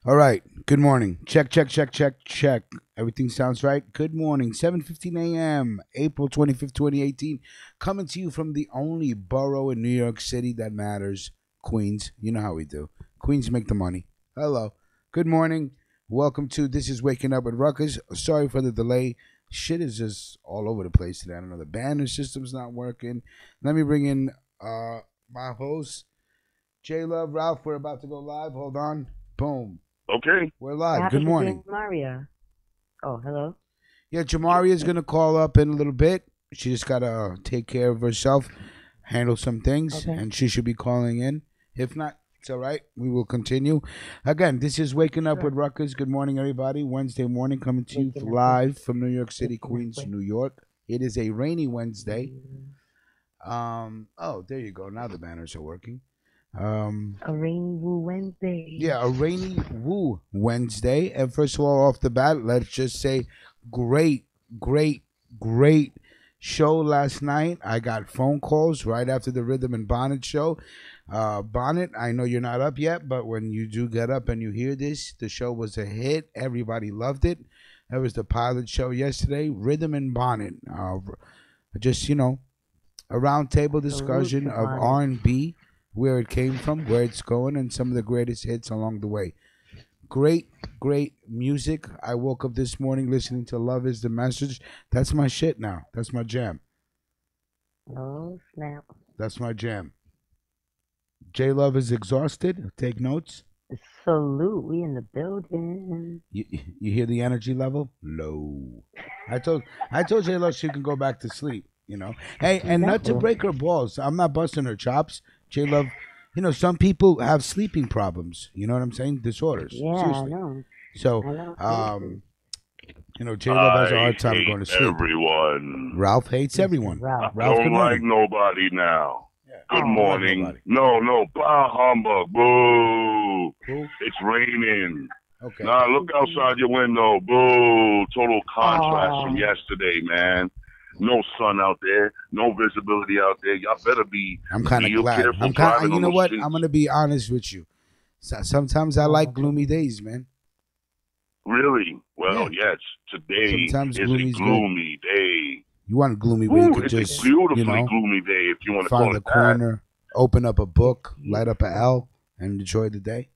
All right. Good morning. Check, check, check, check, check. Everything sounds right. Good morning. 7:15 a.m. April 25th, 2018. Coming to you from the only borough in New York City that matters, Queens. You know how we do. Queens make the money. Hello. Good morning. Welcome to This is Waking Up with Ruckus. Sorry for the delay. Shit is just all over the place today. I don't know. The banner system's not working. Let me bring in my host, J Love Ralph. We're about to go live. Hold on. Boom. Okay. We're What live. Good happened to morning. Maria? Oh, hello. Yeah, Jamaria is gonna call up in a little bit. She just gotta take care of herself, handle some things, Okay. and she should be calling in. If not, it's all right. We will continue. Again, this is Waking Up with Sure. Ruckus. Good morning, everybody. Wednesday morning, coming to you Waking up with, live from New York City, waking up Queens, with. New York. It is a rainy Wednesday. mm, Oh, there you go. Now the banners are working. A rainbow Wednesday. Yeah, a rainy woo Wednesday. And first of all, off the bat, let's just say great, great, great show last night. I got phone calls right after the Rhythm and Bonnet show. Bonnet, I know you're not up yet, but when you do get up and you hear this, the show was a hit. Everybody loved it. That was the pilot show yesterday. Rhythm and Bonnet. Just, a round table Salute discussion to of Bonnet. R&B, where it came from, where it's going, and some of the greatest hits along the way. Great, great music. I woke up this morning listening to Love Is the Message. That's my shit now. That's my jam. Oh, snap. That's my jam. J Love is exhausted. Take notes. Salute. We in the building. You hear the energy level? Low. I told I told J Love she can go back to sleep. Hey, and not to Exactly. break her balls. I'm not busting her chops. J Love, some people have sleeping problems. You know what I'm saying? Disorders. Yeah, I Seriously. know. So, I know. Seriously. um, J Love has a I hard time going hate to sleep. everyone. Ralph hates Mr. everyone. I Ralph. Ralph, good don't like morning. nobody now. Yeah, Good you don't like Oh, morning. nobody. No, bah humbug. Boo. Who? It's raining. Okay. Nah, look outside your window. Boo. Total contrast from oh. yesterday, man. No sun out there. No visibility out there. Y'all better be I'm kind of real glad. careful driving You on know those what? I'm streets. gonna be honest with you. Sometimes I like gloomy days, man. Really? Yeah. Well, yes. Today Sometimes is a gloomy's good. gloomy day. You want a gloomy where you Woo, could it's a just, beautifully gloomy day if you want to find call a it that. corner, open up a It's book, light up a L, beautiful. and enjoy the day.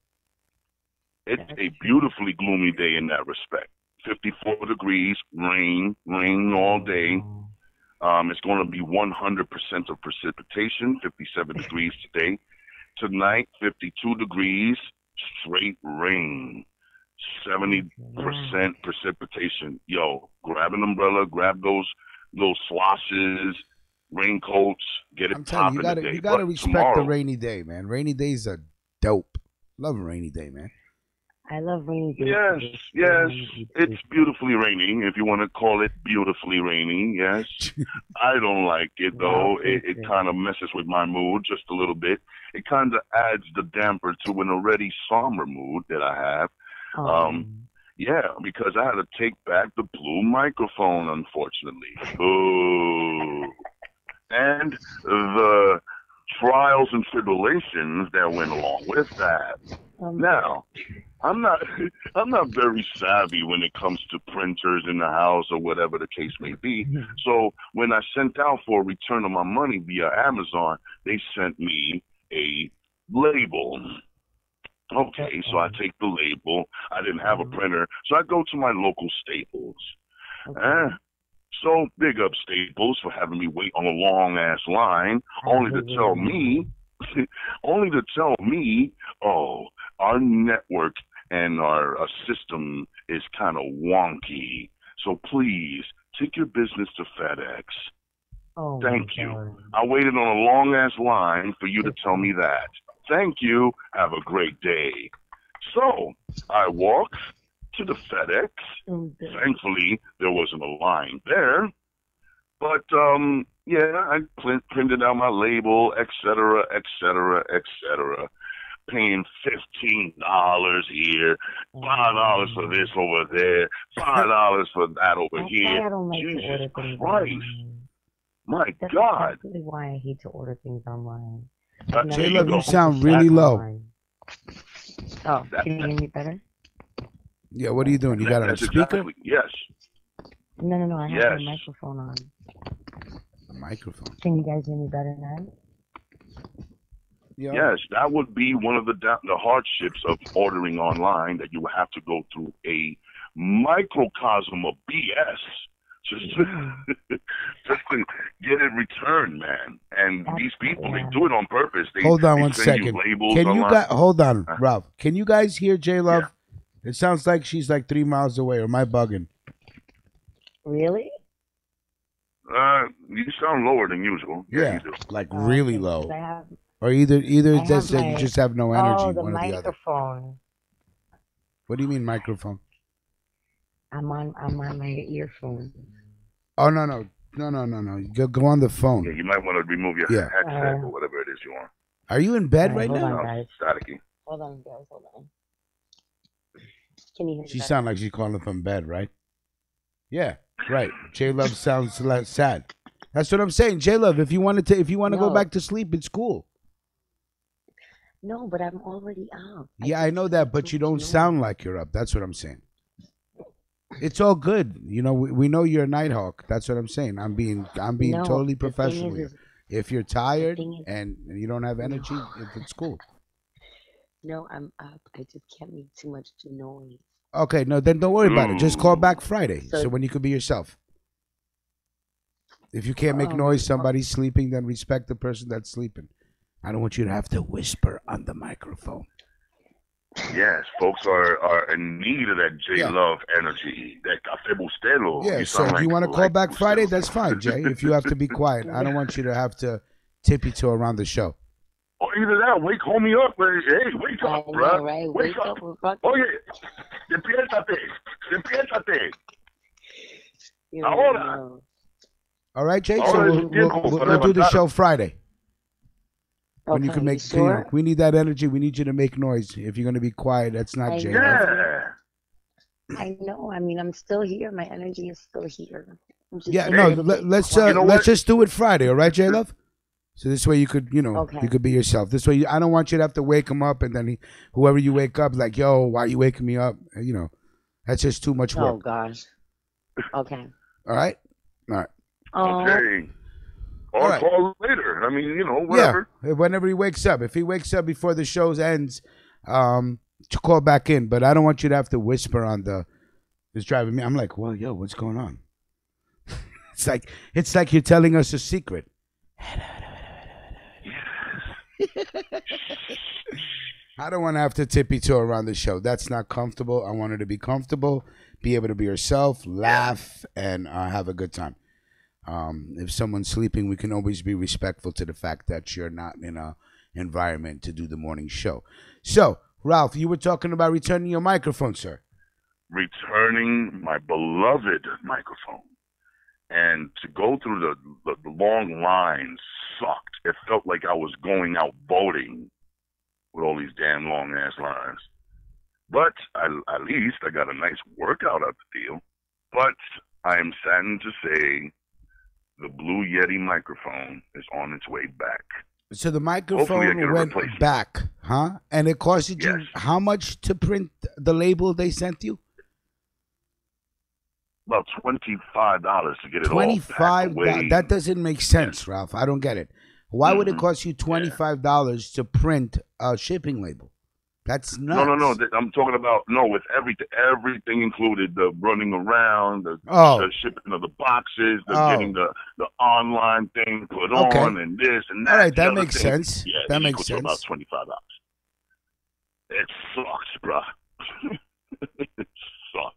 It's That's a true. beautifully gloomy day in that respect. 54 degrees, rain all day. Oh. It's going to be 100% of precipitation, 57 degrees today. Tonight, 52 degrees, straight rain, Wow. 70% precipitation. Yo, grab an umbrella, grab those swashes, raincoats, get it I'm telling you, popping today. you gotta But respect the tomorrow, rainy day, man. Rainy days are dope. Love a rainy day, man. I love rainy days yes, because yes, it's it's beautifully raining, if you want to call it beautifully raining, yes. I don't like it, Ralph though. hates It it. kind of messes with my mood just a little bit. It kind of adds the damper to an already somber mood that I have. Oh. Um, yeah, because I had to take back the blue microphone, unfortunately. Boo. And the trials and tribulations that went along with that. Um. Now, I'm not I'm not very savvy when it comes to printers in the house or whatever the case may be. So when I sent out for a return of my money via Amazon, they sent me a label. Okay, so I Uh-oh. take the label. I didn't have a Uh, printer, so I go to my local Staples. okay. Eh, so big up Staples for having me wait on a long ass line, I only to hate tell waiting me, online. only to tell me, oh, our network and our system is kind of wonky. So please take your business to FedEx. Oh my Thank you. god. I waited on a long ass line for you to This tell me that. Thank you. Have a great day. So I walked to the FedEx. stupid. Thankfully, there wasn't a line there. But yeah, I printed out my label, etc., etc., etc. Paying $15 here, $5 for Oh. this over there, $5 for that over That's here. why I don't like to Jesus order things Christ, online. my That's God. exactly why I hate to order things online. I've There never J you Love, been you go. one to sound shop really That low. online. Oh, that can you hear me better? Yeah, what are you doing? You got it on That's speaker? exactly. Yes. No. I have Yes. my microphone on. A microphone. Can you guys hear me better now? Yeah. Yes, that would be one of the hardships of ordering online, that you would have to go through a microcosm of BS just to get it returned, man. And these people, they do it on purpose. Hold on they one send second. You labels Can you online. guys hold on, Ralph? Can you guys hear J Love? Yeah. It sounds like she's like 3 miles away. Or am I bugging? Really? You sound lower than usual. Yeah, you do. Like really Okay, 'cause low. Or either it's just that you my- just have no energy. Oh, the one or the other. microphone. What do you mean microphone? I'm on my earphone. Oh no. Go on the phone. Yeah, you might want to remove your headset or whatever it is you want. Are you in bed right hold now? on, guys. Staticky. Hold on, guys. Hold on. Can you hear me? She better? sounds like she's calling from bed, right? Yeah, right. J Love sounds less sad. That's what I'm saying. J Love, if you want to go back to sleep, it's cool. No, but I'm already up. Yeah, I know that, but you don't sound like you're up. That's what I'm saying. It's all good. You know, we know you're a Nighthawk. That's what I'm saying. I'm being totally professional here. If you're tired and you don't have energy, it's cool. No, I'm up. I just can't make too much noise. Okay, no, then don't worry about it. Just call back Friday, so when you can be yourself. If you can't make noise, somebody's sleeping, then respect the person that's sleeping. I don't want you to have to whisper on the microphone. Yes, folks are in need of that J Love energy, that café bustelo. Yeah, so if you want to call back Friday, that's fine, Jay. If you have to be quiet, I don't want you to have to tippy toe around the show. Or either that, call me up. Hey, wake up, bro. Right? Wake up. Oye, despiértate. Ahora. All right, Jay. So we'll do the show Friday. When you can make, sure? We need that energy. We need you to make noise. If you're going to be quiet, that's not Jay. Yeah. I know. I mean, I'm still here. My energy is still here. Yeah, no. Let's just do it Friday. All right, J Love. So this way you could, you could be yourself. This way, I don't want you to have to wake him up, and then whoever you wake up, like, yo, why are you waking me up? You know, that's just too much work. Oh gosh. Okay. All right. All right. Okay. Or call later. I mean, whatever. Yeah, whenever he wakes up. If he wakes up before the show ends, to call back in. But I don't want you to have to whisper on it's driving me. I'm like, well, yo, what's going on? it's like you're telling us a secret. I don't want to have to tippy toe around the show. That's not comfortable. I want her to be comfortable, be able to be herself, laugh, and have a good time. If someone's sleeping, we can always be respectful to the fact that you're not in a environment to do the morning show. So, Ralph, you were talking about returning your microphone, sir. Returning my beloved microphone. And to go through the long lines sucked. It felt like I was going out voting with all these damn long-ass lines. But at least I got a nice workout out of the deal. But I am saddened to say the Blue Yeti microphone is on its way back. So the microphone went back, huh? And it costed you how much to print the label they sent you? About $25 to get it $25. That doesn't make sense, Ralph. I don't get it. Why would it cost you $25 to print a shipping label? That's nuts. No. I'm talking about with everything included, the running around, the shipping of the boxes, getting the online thing put on, and this and that. All right, that makes sense. Yeah, that makes sense. About $25. It sucks, bro. It sucked.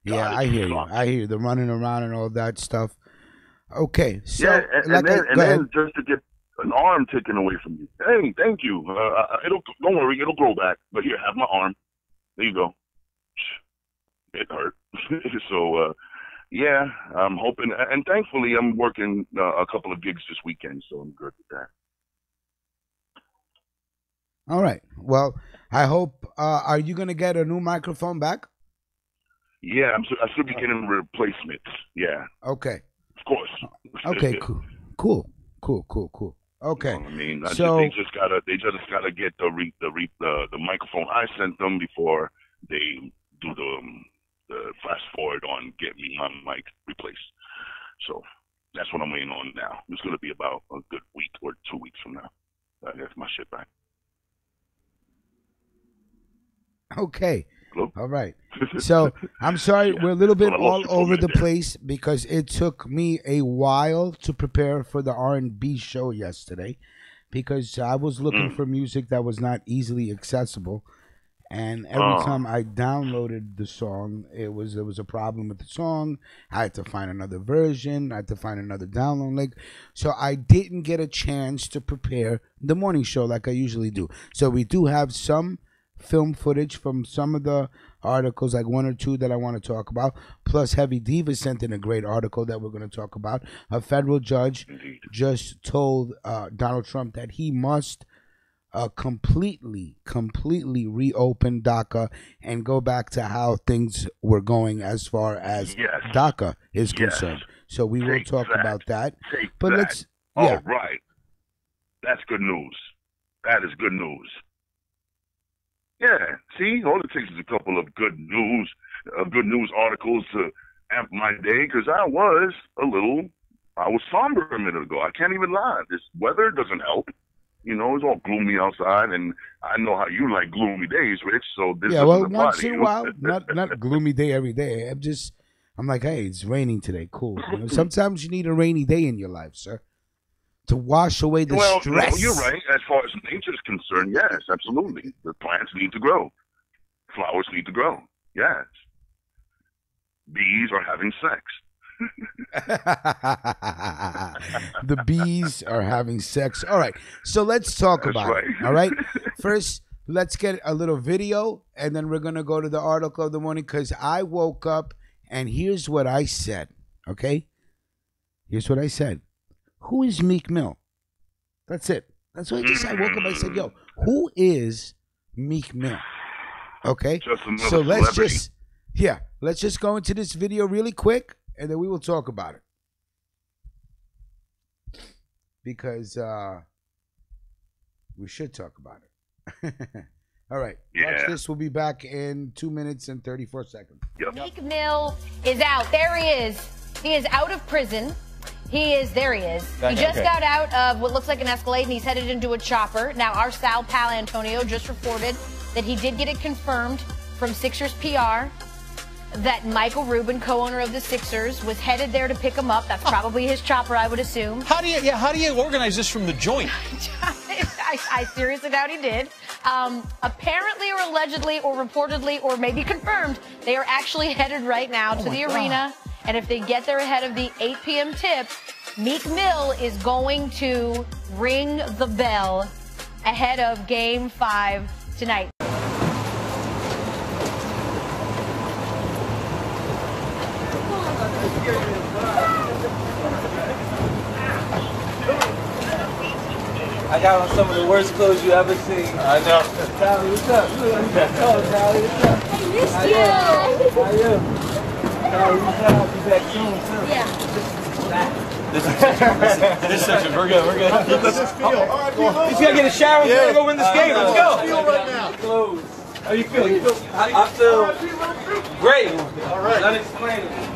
Yeah, I hear you. I hear you. The running around and all that stuff. Okay, so and then just to get an arm taken away from you. Hey, thank you. Don't worry, it'll grow back. But here, have my arm. There you go. It hurt. So, I'm hoping, and thankfully, I'm working a couple of gigs this weekend, so I'm good with that. All right. Well, I hope. Are you gonna get a new microphone back? Yeah, I should be getting replacements. Yeah. Okay. Of course. Okay. Cool. Okay. You know what I mean, they just gotta get the microphone I sent them before they do the fast forward on get me my mic replaced. So that's what I'm waiting on now. It's going to be about a good week or 2 weeks from now. I get my shit back. Okay. Hello? All right. So I'm sorry, we're a little bit So I lost all you for a over minute the there. place because it took me a while to prepare for the R&B show yesterday because I was looking for music that was not easily accessible. And every time I downloaded the song, there was a problem with the song. I had to find another version. I had to find another download link. So I didn't get a chance to prepare the morning show like I usually do. So we do have some film footage from some of the articles, like one or two that I want to talk about. Plus, Heavy Diva sent in a great article that we're going to talk about. A federal judge just told Donald Trump that he must completely reopen DACA and go back to how things were going as far as DACA is concerned. So we will talk about that. But let's, All right. That's good news. That is good news. Yeah. See, all it takes is a couple of good news articles to amp my day because I was somber a minute ago. I can't even lie. This weather doesn't help. You know, it's all gloomy outside, and I know how you like gloomy days, Rich. So this doesn't apply once to in a you. while, not gloomy day every day. I'm like, hey, it's raining today. Cool. You know, sometimes you need a rainy day in your life, sir, to wash away the stress. No, you're right. As far as nature is concerned, yes, absolutely. The plants need to grow. Flowers need to grow. Yes. Bees are having sex. The bees are having sex. All right, so let's talk about it. All right, first let's get a little video, and then we're gonna go to the article of the morning because I woke up and here's what I said. Okay, here's what I said. Who is Meek Mill? That's it. That's what I just said. I woke up. I said, "Yo, who is Meek Mill?" Okay, so let's just go into this video really quick. And then we will talk about it. Because we should talk about it. All right. Watch this. We'll be back in 2 minutes and 34 seconds. Meek Mill is out. There he is. He is out of prison. There he is. He just got out of what looks like an Escalade, and he's headed into a chopper. Now, our Sal Palantonio just reported that he did get it confirmed from Sixers PR that Michael Rubin, co-owner of the Sixers, was headed there to pick him up. That's probably his chopper, I would assume. How do you organize this from the joint? I seriously doubt he did. Apparently or allegedly or reportedly or maybe confirmed, they are actually headed right now to the arena. And if they get there ahead of the 8 p.m. tip, Meek Mill is going to ring the bell ahead of Game 5 tonight. I got on some of the worst clothes you ever seen. I know. Tally, what's up? Tally, what's up? I missed you. How are you? Tally, I'll be back soon, too. Yeah. This section, we're good. Let's just feel. All right, you He's gonna get a shower. We're gonna go win this game. Let's go. Feel right now. Clothes. How you feel? I feel great. All right. Unexplainable.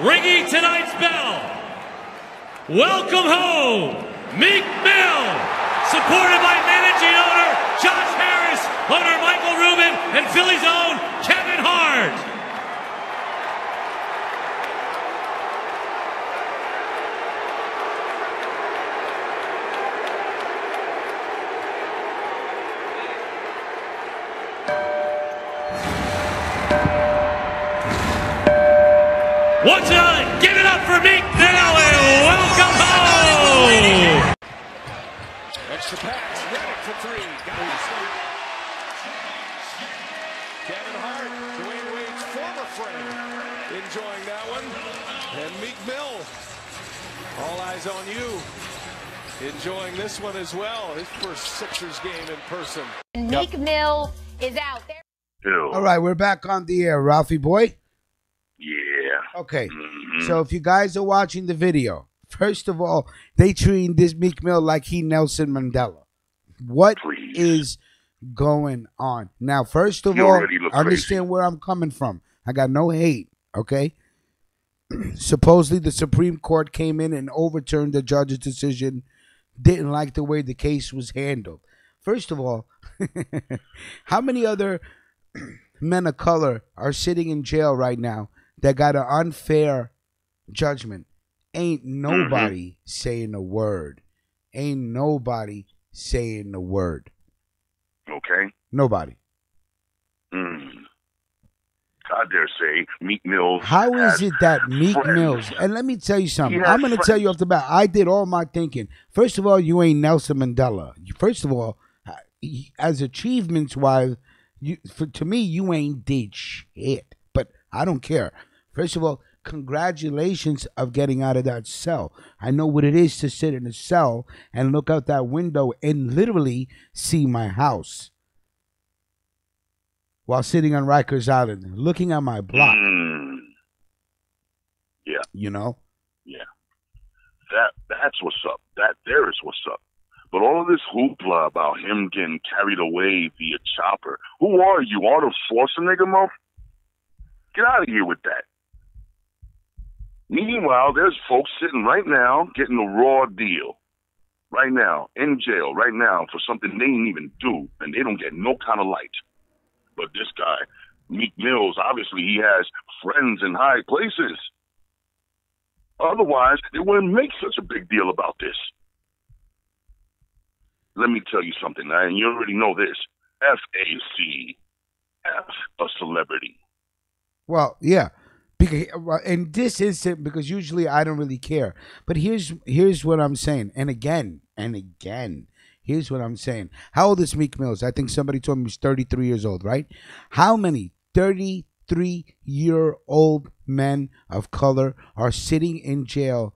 Ringing tonight's bell. Welcome home, Meek Mill, supported by managing owner Josh Harris, owner Michael Rubin, and Philly's own Kevin Hart. Once again, give it up for Meek Mill and welcome home! Extra pass, Reddick for three. Got it. Kevin Hart, Dwayne Wade's former friend, enjoying that one. And Meek Mill All eyes on you. Enjoying this one as well. His first Sixers game in person. And MEEK MEEL is out there. Ew. All right, we're back on the air, Ralphie boy. Yeah. Okay, Mhm. so if you guys are watching the video, first of all, they treating this MEEK MEEL like he Nelson Mandela. What Please. is going on? Now, first of You all, already look understand crazy. where I'm coming from. I got no hate, okay? Supposedly, the Supreme Court came in and overturned the judge's decision, didn't like the way the case was handled. First of all, how many other men of color are sitting in jail right now that got an unfair judgment? Ain't nobody saying a word. Ain't nobody saying a word. Okay. Nobody. I dare say Meek Mills. How is has it that MEEK friends. Mills, and let me tell you something. He has I'm going to tell friends. you off the bat, I did all my thinking. First of all, you ain't Nelson Mandela. First of all, as achievements-wise, to me, you ain't did shit. But I don't care. First of all, congratulations of getting out of that cell. I know what it is to sit in a cell and look out that window and literally see my house while sitting on Rikers Island, looking at my block. Yeah. You know? Yeah. That's what's up. That there is what's up. But all of this hoopla about him getting carried away via chopper. Who are you? Arnold Schwarzenegger, mo? Get out of here with that. Meanwhile, there's folks sitting right now getting a raw deal. Right now, in jail, right now, for something they didn't even do, and they don't get no kind of light. But this guy, Meek Mills, obviously he has friends in high places. Otherwise, they wouldn't make such a big deal about this. Let me tell you something, and you already know this. F-A-C-F, a celebrity. Well, yeah. Because in this instant, because usually I don't really care. But here's what I'm saying. And again, here's what I'm saying. How old is Meek Mills? I think somebody told me he's 33 years old, right? How many 33-year-old men of color are sitting in jail?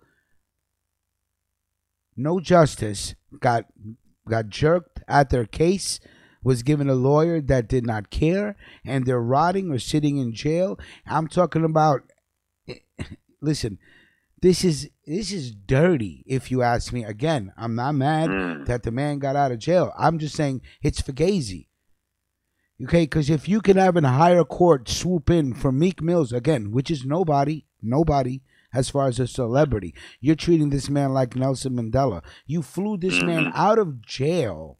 No justice, got jerked at their case, was given a lawyer that did not care, and they're rotting or sitting in jail. I'm talking about, listen, this is dirty, if you ask me. Again, I'm not mad that the man got out of jail. I'm just saying it's fugazi. Okay, because if you can have a higher court swoop in for Meek Mills, again, which is nobody, as far as a celebrity, you're treating this man like Nelson Mandela. You flew this man out of jail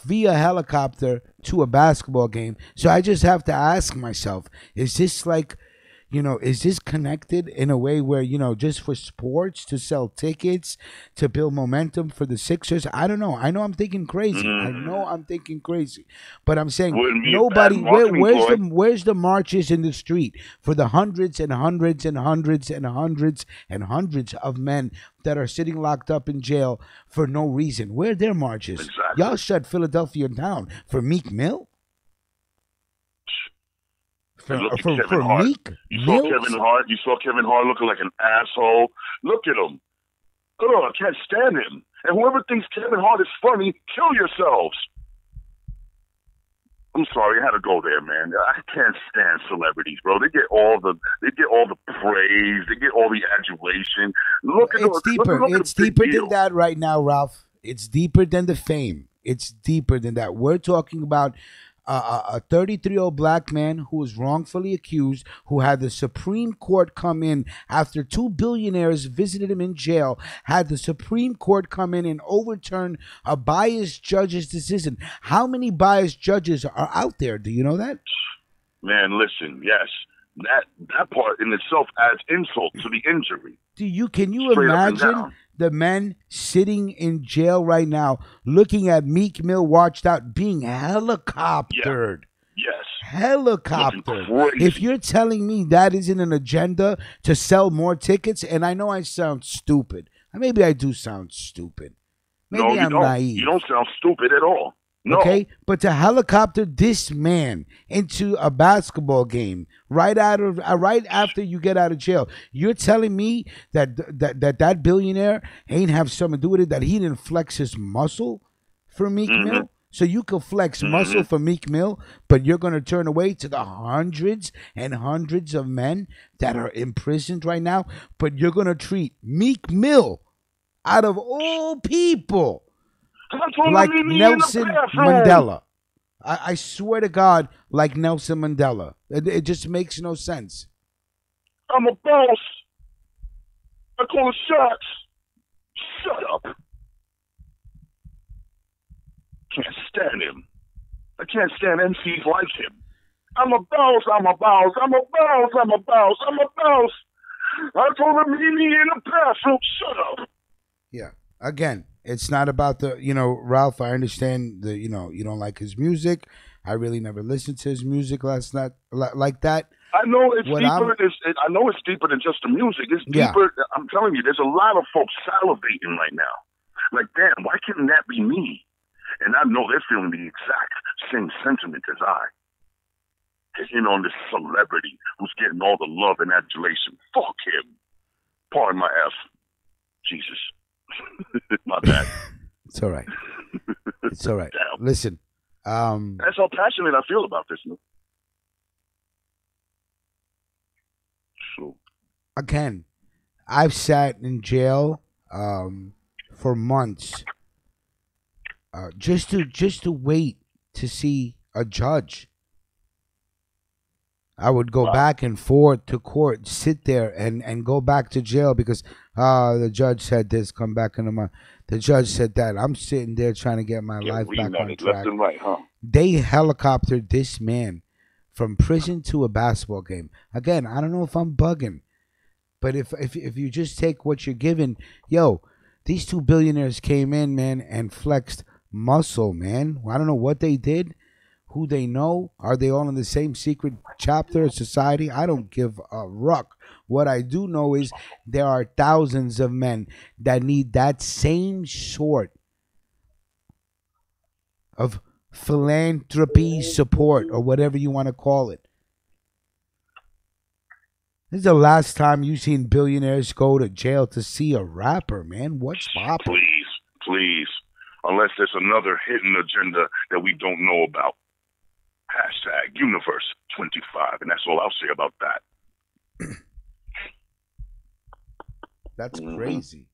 via helicopter to a basketball game. So I just have to ask myself, is this like, is this connected in a way where, just for sports, to sell tickets, to build momentum for the Sixers? I don't know. I know I'm thinking crazy. But I'm saying nobody, where's the marches in the street for the hundreds and hundreds and hundreds and hundreds and hundreds of men that are sitting locked up in jail for no reason? Where are their marches? Exactly. Y'all shut Philadelphia down for Meek Mill? For Meek You saw Kevin Hart. You saw Kevin Hart looking like an asshole. Look at him. Oh, I can't stand him. And whoever thinks Kevin Hart is funny, kill yourselves. I'm sorry, I had to go there, man. I can't stand celebrities, bro. They get all the praise. They get all the adulation. It's deeper than that right now, Ralph. It's deeper than the fame. It's deeper than that. We're talking about a 33-year-old black man who was wrongfully accused, who had the Supreme Court come in after 2 billionaires visited him in jail, had the Supreme Court come in and overturn a biased judge's decision. How many biased judges are out there? Do you know that? Man, listen, yes. That part in itself adds insult to the injury. Can you imagine the men sitting in jail right now looking at Meek Mill watched out being helicoptered? Yes. Helicoptered. If you're telling me that isn't an agenda to sell more tickets, and I know I sound stupid. Maybe I do sound stupid. Maybe I'm naive. You don't sound stupid at all. No. Okay, but to helicopter this man into a basketball game right after you get out of jail, you're telling me that billionaire ain't have something to do with it? That he didn't flex his muscle for Meek Mill? So you can flex muscle for Meek Mill, but you're going to turn away to the hundreds and hundreds of men that are imprisoned right now. But you're going to treat Meek Mill, out of all people, like Nelson Mandela. I swear to God, like Nelson Mandela. It just makes no sense. I'm a boss. I call the shots. Shut up. Can't stand him. I can't stand MCs like him. I'm a boss. I'm a boss. I'm a boss. I'm a boss. I'm a boss. I told him meet me in the bathroom. Shut up. Yeah. Again, it's not about the, Ralph, I understand you don't like his music. I really never listened to his music last night like that. I know it's I know it's deeper than just the music. It's deeper. Yeah. I'm telling you, there's a lot of folks salivating right now. Like, damn, why can't that be me? And I know they're feeling the exact same sentiment as I. Hitting on this celebrity who's getting all the love and adulation. Fuck him. Pardon my F. Jesus. My bad. It's all right. It's all right. Damn. Listen. That's how passionate I feel about this. So. Again, I've sat in jail for months just to wait to see a judge. I would go back and forth to court, sit there and go back to jail because the judge said this, come back in a month. The judge said that. I'm sitting there trying to get my life back on track. Left and right, huh? They helicoptered this man from prison to a basketball game. Again, I don't know if I'm bugging, but if you just take what you're given, these two billionaires came in, man, and flexed muscle, man. I don't know what they did. Who they know? Are they all in the same secret chapter of society? I don't give a ruck. What I do know is there are thousands of men that need that same sort of philanthropy support or whatever you want to call it. This is the last time you've seen billionaires go to jail to see a rapper, man. What's poppin'? Please. Unless there's another hidden agenda that we don't know about. Hashtag Universe 25, and that's all I'll say about that. That's crazy.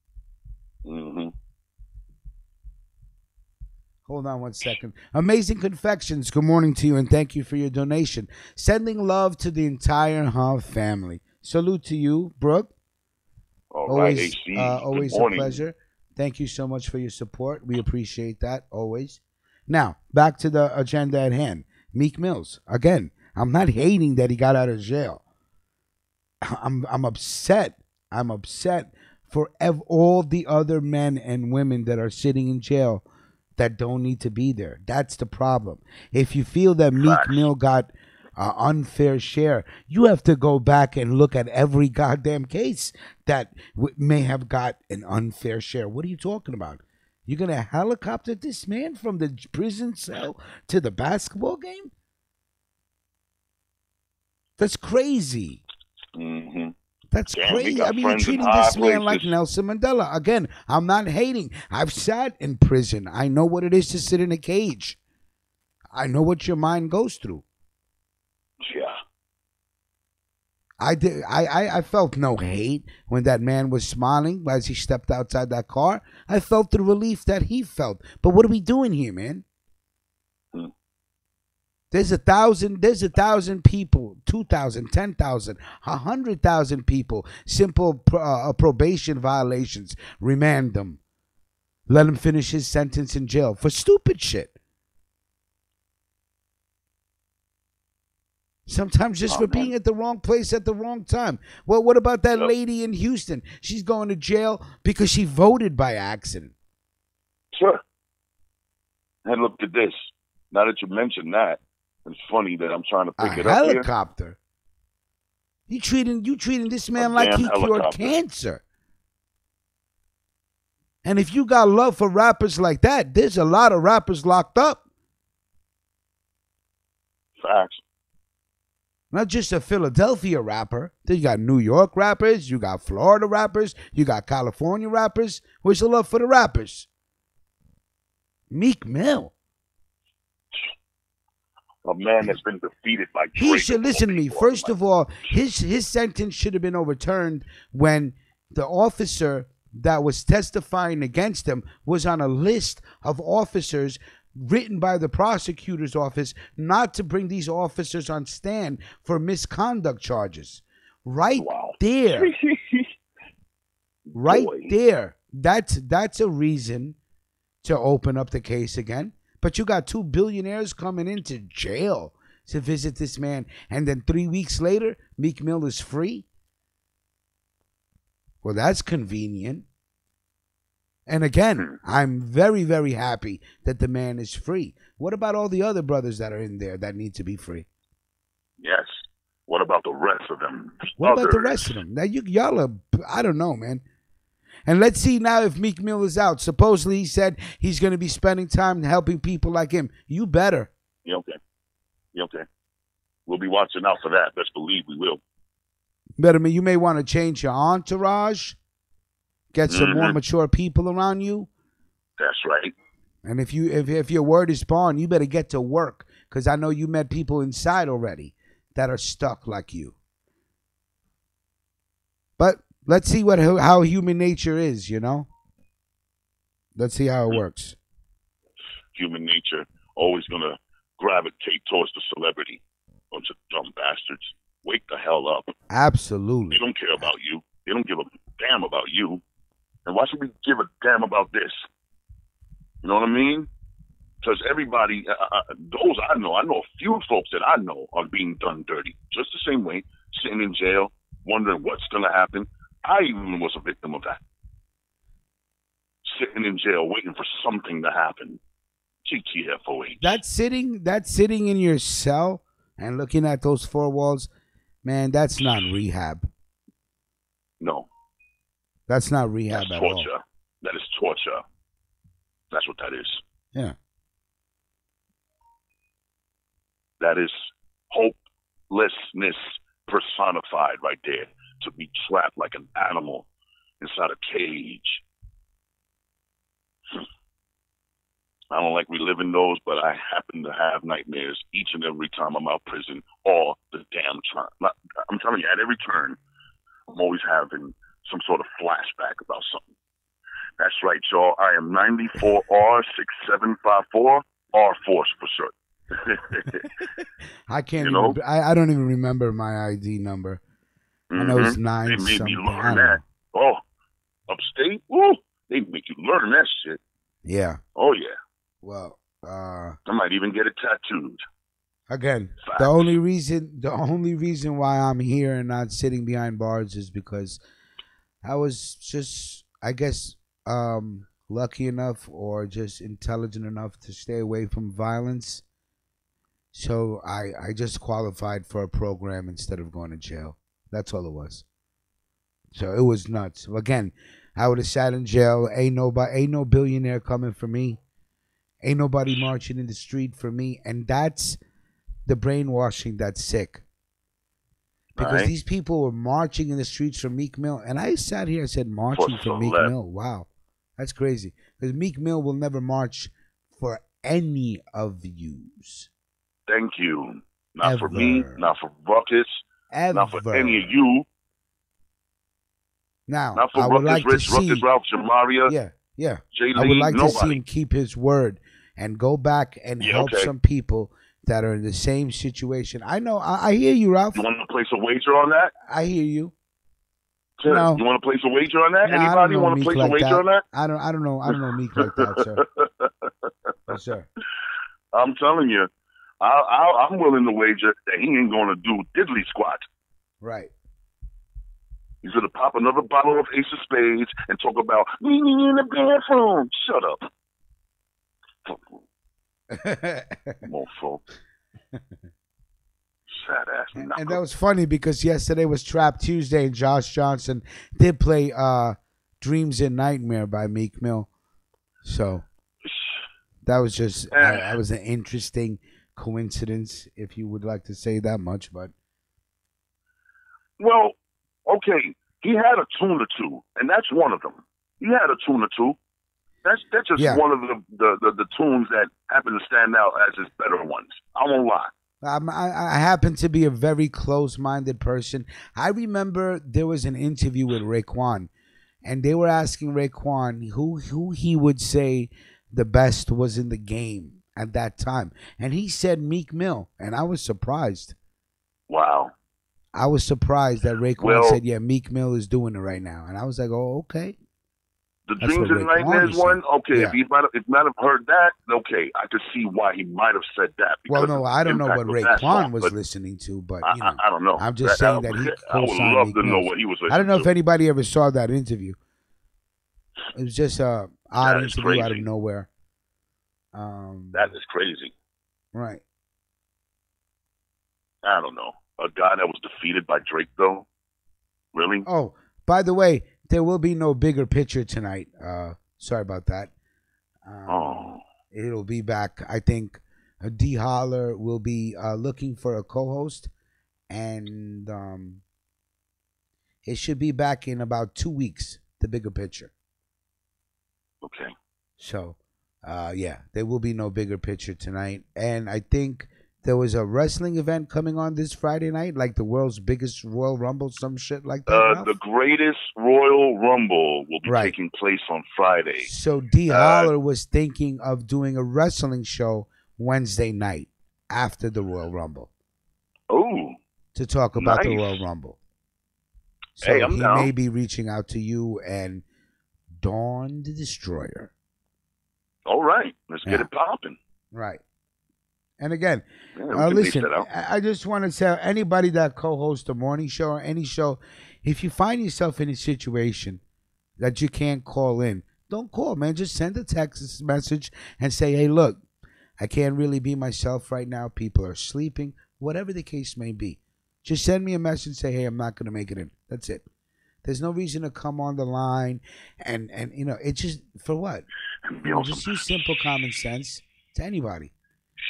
Hold on one second. Amazing Confections, good morning to you, and thank you for your donation. Sending love to the entire Huff family. Salute to you, Brooke. Always a pleasure. Thank you so much for your support. We appreciate that, always. Now, back to the agenda at hand. Meek Mills. Again, I'm not hating that he got out of jail. I'm upset. I'm upset for all the other men and women that are sitting in jail that don't need to be there. That's the problem. If you feel that Meek Mill got an unfair share, you have to go back and look at every goddamn case that may have got an unfair share. What are you talking about? You're going to helicopter this man from the prison cell to the basketball game? That's crazy. That's crazy. I mean, you're treating this man like Nelson Mandela. Again, I'm not hating. I've sat in prison. I know what it is to sit in a cage. I know what your mind goes through. Yeah. I felt no hate when that man was smiling as he stepped outside that car. I felt the relief that he felt. But what are we doing here, man? There's 1,000 people, 2,000, 10,000, 100,000 people. Simple probation violations. Remand them. Let him finish his sentence in jail for stupid shit. Sometimes just for being at the wrong place at the wrong time. Well, what about that lady in Houston? She's going to jail because she voted by accident. Sure. And look at this. Now that you mentioned that, it's funny that I'm trying to pick it up here. Helicopter. You treating this man like he cured cancer. And if you got love for rappers like that, there's a lot of rappers locked up Facts. Not just a Philadelphia rapper. Then you got New York rappers, you got Florida rappers, you got California rappers. Where's the love for the rappers? Meek Mill. A man that's been defeated by Drake. He should listen to me. First of all, his sentence should have been overturned when the officer that was testifying against him was on a list of officers written by the prosecutor's office not to bring these officers on stand for misconduct charges. Right there. Right there. That's a reason to open up the case again. But you got 2 billionaires coming into jail to visit this man, and then 3 weeks later, Meek Mill is free? Well, that's convenient. And again, I'm very, very happy that the man is free. What about all the other brothers that are in there that need to be free? Yes. What about the rest of them? What about the rest of them? Now, y'all are, I don't know, man. And let's see now if Meek Mill is out. Supposedly he said he's going to be spending time helping people like him. You better. Yeah, okay. Yeah, okay. We'll be watching out for that. Best believe we will. Better, you may want to change your entourage. Get some more mature people around you. That's right. And if your word is bond, you better get to work, because I know you met people inside already that are stuck like you. But let's see how human nature is, you know? Let's see how it works. Human nature always going to gravitate towards the celebrity. Bunch of dumb bastards. Wake the hell up. Absolutely. They don't care about you. They don't give a damn about you. And why should we give a damn about this? You know what I mean? Because everybody, those I know a few folks that I know are being done dirty. Just the same way, sitting in jail, wondering what's going to happen. I even was a victim of that. Sitting in jail, waiting for something to happen. GTFOH. That's sitting in your cell and looking at those 4 walls, man, that's not rehab. No. That's not rehab at all. Torture. That is torture. That's what that is. Yeah. That is hopelessness personified right there. To be trapped like an animal inside a cage. I don't like reliving those, but I happen to have nightmares each and every time I'm out of prison all the damn time. I'm telling you, at every turn, I'm always having some sort of flashback about something. That's right, y'all. I am 94R6754, R-Force for sure. I can't even, I don't even remember my ID number. I know it's 9 They made something. me learn that. Oh, upstate? Ooh, they make you learn that shit. Yeah. Oh, yeah. Well, I might even get it tattooed. Again, the only reason why I'm here and not sitting behind bars is because I was just, I guess, lucky enough or just intelligent enough to stay away from violence. So I just qualified for a program instead of going to jail. That's all it was. So it was nuts. Again, I would have sat in jail. Ain't no billionaire coming for me. Ain't nobody marching in the street for me. And that's the brainwashing that's sick. Because these people were marching in the streets for Meek Mill. And I sat here and said, marching for Meek Mill. Wow. That's crazy. Because Meek Mill will never march for any of yous. Thank you. Not for me, not for Ruckus, not for any of you. Now, not for I would Ruckus, like Rich, to see, Ruckus, Ralph, Jamaria. Yeah. Jay I would Lee, like nobody. to see him keep his word and go back and help some people that are in the same situation. I know. I hear you, Ralph. You want to place a wager on that? I hear you. No. You want to place a wager on that? Anybody want to place a wager on that? I don't know. I don't know Meek like that, sir. Yes, sir. I'm telling you, I'm willing to wager that he ain't going to do diddly squat. Right. He's going to pop another bottle of Ace of Spades and talk about me in the bathroom. Shut up. Mofo. Sad ass. And that was funny because yesterday was Trap Tuesday and Josh Johnson did play Dreams and Nightmare by Meek Mill. So that was just that was an interesting coincidence, if you would like to say that much, but Well, okay, he had a tune or two, and that's one of them. He had a tune or two. That's just one of the tunes that happen to stand out as his better ones. I won't lie. I happen to be a very close-minded person. I remember there was an interview with Raekwon, and they were asking Raekwon who he would say the best was in the game at that time, and he said Meek Mill, and I was surprised. Wow. I was surprised that Raekwon said, "Yeah, Meek Mill is doing it right now," and I was like, "Oh, okay." The Dreams and Nightmares one, okay. Yeah. If he might have heard that, okay, I could see why he might have said that. Well, no, I don't know what Raekwon was listening to, but you know, I don't know. I'm just saying that he. I would love to know what he was listening to. I don't know if anybody ever saw that interview. It was just a odd interview out of nowhere. That is crazy. Right. I don't know. A guy that was defeated by Drake, though? Really? Oh, by the way, there will be no bigger picture tonight. Sorry about that. It'll be back. I think D Holler will be looking for a co-host, and it should be back in about 2 weeks, the bigger picture. Okay. So, yeah, there will be no bigger picture tonight. And I think there was a wrestling event coming on this Friday night, like the world's biggest Royal Rumble, some shit like that. The greatest Royal Rumble will be taking place on Friday. So D Holler was thinking of doing a wrestling show Wednesday night after the Royal Rumble. Oh. To talk about the Royal Rumble. So hey, he may be reaching out to you and Dawn the Destroyer. All right. Let's get it popping. Right. And again, listen, I just want to tell anybody that co-hosts a morning show or any show, if you find yourself in a situation that you can't call in, don't call, man. Just send a text message and say, hey, look, I can't really be myself right now. People are sleeping, whatever the case may be. Just send me a message and say, hey, I'm not going to make it in. That's it. There's no reason to come on the line and you know, it's just, for what? You know, just use simple common sense to anybody.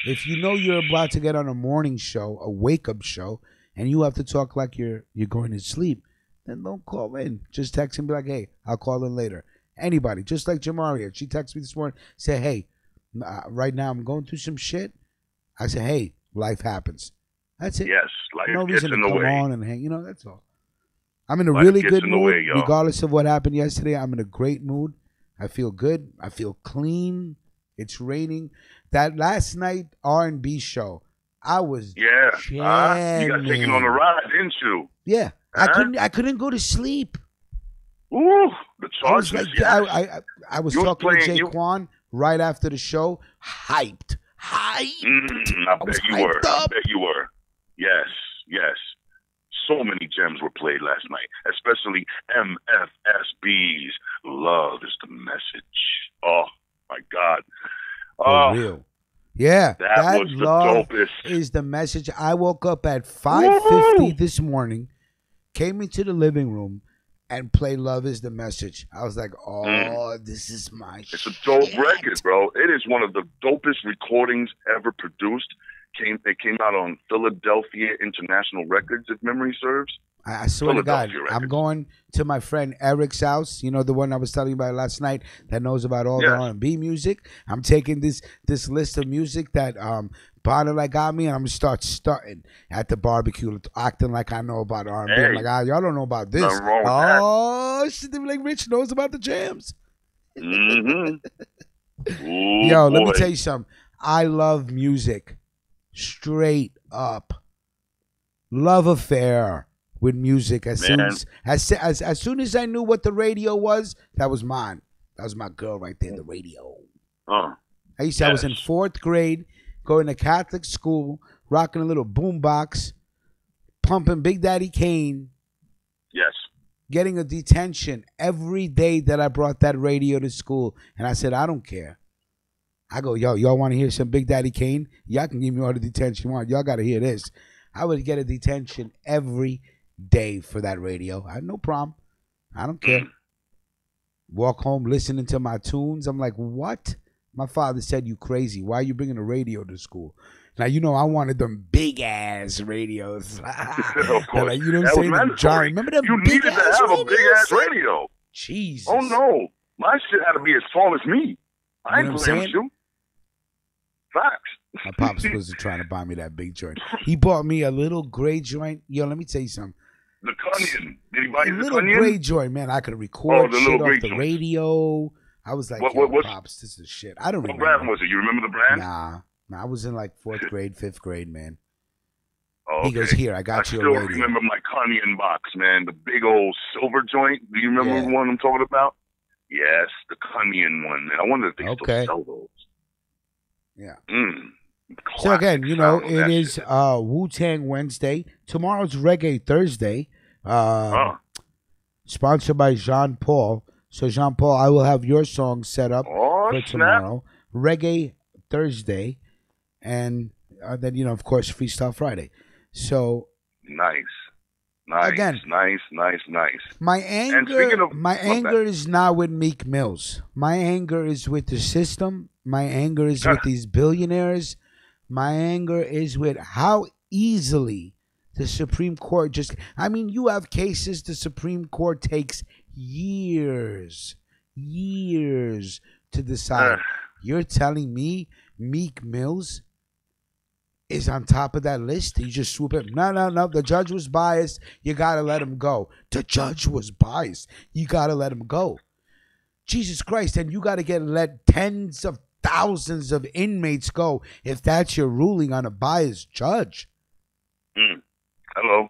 If you know you're about to get on a morning show, a wake-up show, and you have to talk like you're going to sleep, then don't call in. Just text and be like, hey, I'll call in later. Anybody, just like Jamaria. She texted me this morning, say, hey, right now I'm going through some shit. I say, hey, life happens. That's it. Yes, life no gets reason in to the come way. on and hang. You know, that's all. I'm in a really good mood, way, regardless of what happened yesterday. I'm in a great mood. I feel good. I feel clean. It's raining. That last night R&B show, I was you got taken on a ride, didn't you? Yeah, I couldn't go to sleep. Ooh, the charges. I was talking to Jaquan right after the show, hyped. I bet you were. Yes. So many gems were played last night, especially MFSB's "Love Is the Message." Oh my God. For real. Yeah, that was the love dopest. Is the message. I woke up at 5:50 this morning, came into the living room, and played "Love Is the Message." I was like, "Oh, this is my." It's a dope record, bro. It is one of the dopest recordings ever produced. It came out on Philadelphia International Records, if memory serves. I swear to God, I'm going to my friend Eric's house. You know, the one I was telling you about last night that knows about all the R&B music. I'm taking this list of music that Bonner got me, and I'm going to starting at the barbecue, acting like I know about R&B. Hey, I'm like, y'all don't know about this. Shit, they be like, Rich knows about the jams. Mm-hmm. Yo, let me tell you something. I love music. Straight up. Love affair with music. As soon as I knew what the radio was, that was mine. That was my girl right there, the radio. I was in 4th grade, going to Catholic school, rocking a little boombox, pumping Big Daddy Kane. Yes. Getting a detention every day that I brought that radio to school. And I said, I don't care. I go, yo, y'all want to hear some Big Daddy Kane? Y'all can give me all the detention you want. Y'all got to hear this. I would get a detention every day for that radio. I had no problem. I don't care. Walk home listening to my tunes. I'm like, what? My father said, you crazy. Why are you bringing a radio to school? Now, you know, I wanted them big ass radios. Of course. Like, you know what I'm That was saying? Them mandatory. giant. Remember them You big needed to ass have a radios? big ass radio. Jesus. Oh no, my shit had to be as tall as me. I You know ain't what I'm playing saying? you. Facts. My pops was trying to buy me that big joint. He bought me a little gray joint. Yo, let me tell you something. The Cunyon. Did he buy A you the little Cunyon? gray joint, man. I could record the shit little off gray the joint. radio. I was like, What's- pops, this is shit. I don't What remember. brand was it? You remember the brand? Nah, I was in like 4th grade, 5th grade, man. Oh, He goes, here, I got you a still radio. remember my Cunyon box, man. The big old silver joint. Do you remember the one I'm talking about? Yes, the Cunyon one, man. I wonder if they still sell those. Yeah. So Classic again, you know, sound on it that is shit. Wu-Tang Wednesday. Tomorrow's Reggae Thursday. Sponsored by Jean Paul. So Jean Paul, I will have your song set up for tomorrow. Reggae Thursday, and then, you know, of course, Freestyle Friday. So nice. Again, nice. my And speaking anger, of, my anger is not with Meek Mills. My anger is with the system. My anger is with these billionaires. My anger is with how easily the Supreme Court just. I mean, you have cases the Supreme Court takes years to decide. You're telling me Meek Mills is on top of that list? You just swoop it. No. The judge was biased. You got to let him go. The judge was biased. You got to let him go. Jesus Christ. And you got to let tens of thousands of inmates go if that's your ruling on a biased judge. Hello.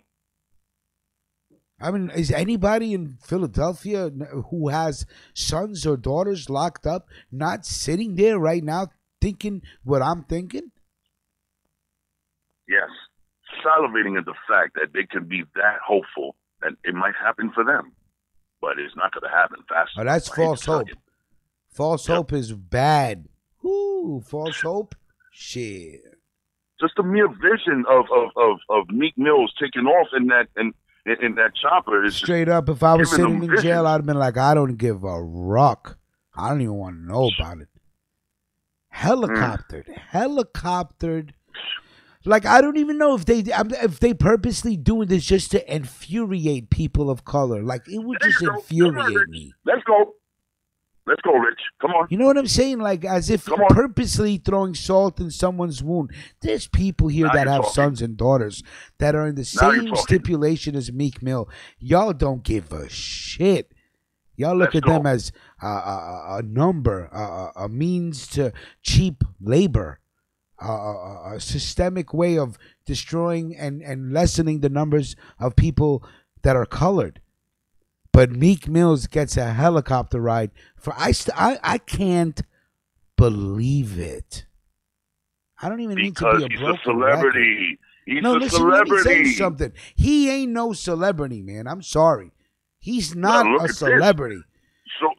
I mean, is anybody in Philadelphia who has sons or daughters locked up not sitting there right now thinking what I'm thinking? Yes. Salivating at the fact that they can be that hopeful that it might happen for them. But it's not going to happen fast. Oh, that's false hope. False hope is bad. Ooh, false hope? Shit. Just the mere vision of Meek Mills taking off in that chopper is straight up. If I was giving sitting them in vision. jail, I'd have been like, I don't give a ruck. I don't even want to know about it. Helicoptered. Like, I don't even know if they purposely doing this just to infuriate people of color. Like, it would just infuriate me. Let's go, Rich. Come on. You know what I'm saying? Like, as if purposely throwing salt in someone's wound. There's people here that have sons and daughters that are in the same stipulation as Meek Mill. Y'all don't give a shit. Y'all look at them as a number, a means to cheap labor, a systemic way of destroying and lessening the numbers of people that are colored. But Meek Mills gets a helicopter ride for I can't believe it. I don't even need to be a broken he's a celebrity. He's a listen, celebrity. Let me tell you something. He ain't no celebrity, man. I'm sorry. He's not a celebrity.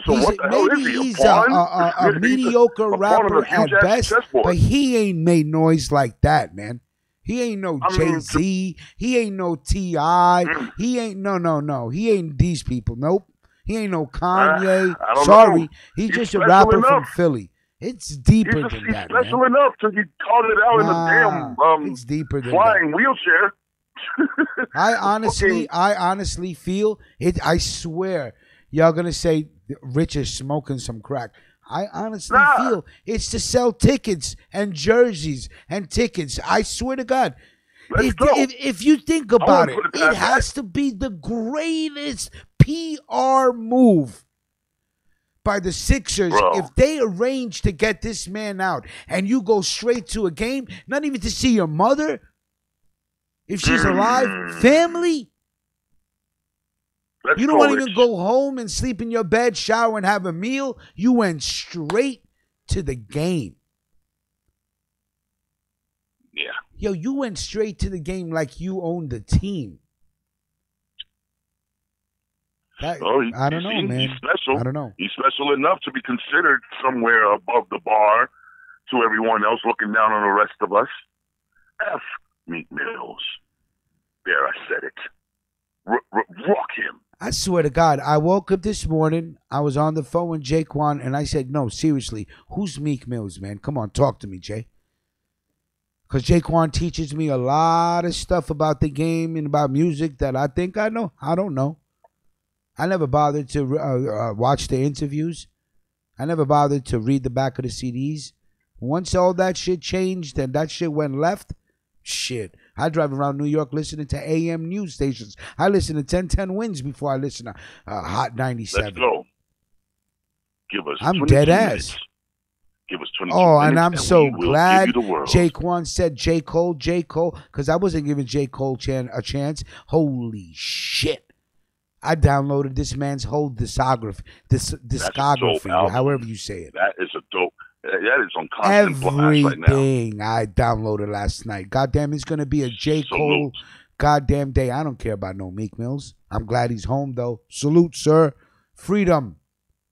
So what the hell is he? He's a mediocre rapper at best, but he ain't made noise like that, man. He ain't no Jay-Z. He ain't no T.I. He ain't no. He ain't these people. Nope. He ain't no Kanye. Sorry. He's just a rapper from Philly. It's deeper than that, man. He's special enough till you called it out in a damn it's deeper than flying wheelchair. I honestly feel it. I swear, y'all gonna say Rich is smoking some crack. I honestly feel it's to sell tickets and jerseys and tickets. I swear to God. If you think about it, it has to be the greatest PR move by the Sixers if they arrange to get this man out and you go straight to a game, not even to see your mother, if she's alive, family. You don't want to even go home and sleep in your bed, shower, and have a meal. You went straight to the game. Yeah. Yo, you went straight to the game like you owned the team. I don't know, man. He's special. I don't know. He's special enough to be considered somewhere above the bar to everyone else looking down on the rest of us. F. Meek Mills. There, I said it. Rock him. I swear to God, I woke up this morning, I was on the phone with Jaquan, and I said, no, seriously, who's Meek Mills, man? Come on, talk to me, Jay. Because Jaquan teaches me a lot of stuff about the game and about music that I think I know. I don't know. I never bothered to watch the interviews. I never bothered to read the back of the CDs. Once all that shit changed and that shit went left, shit. I drive around New York listening to AM news stations. I listen to 1010 Wins before I listen to Hot 97. Let's go. Give us I'm 22 dead minutes. ass. Give us 22 Oh, minutes, and I'm so we will glad give you the world. Jaquan said J. Cole, because I wasn't giving J. Cole a chance. Holy shit. I downloaded this man's whole discography, however you say it. That is a dope. That is on constant blast right now. Everything I downloaded last night. Goddamn, it's going to be a J. Cole goddamn day. I don't care about no Meek Mills. I'm glad he's home, though. Salute, sir. Freedom.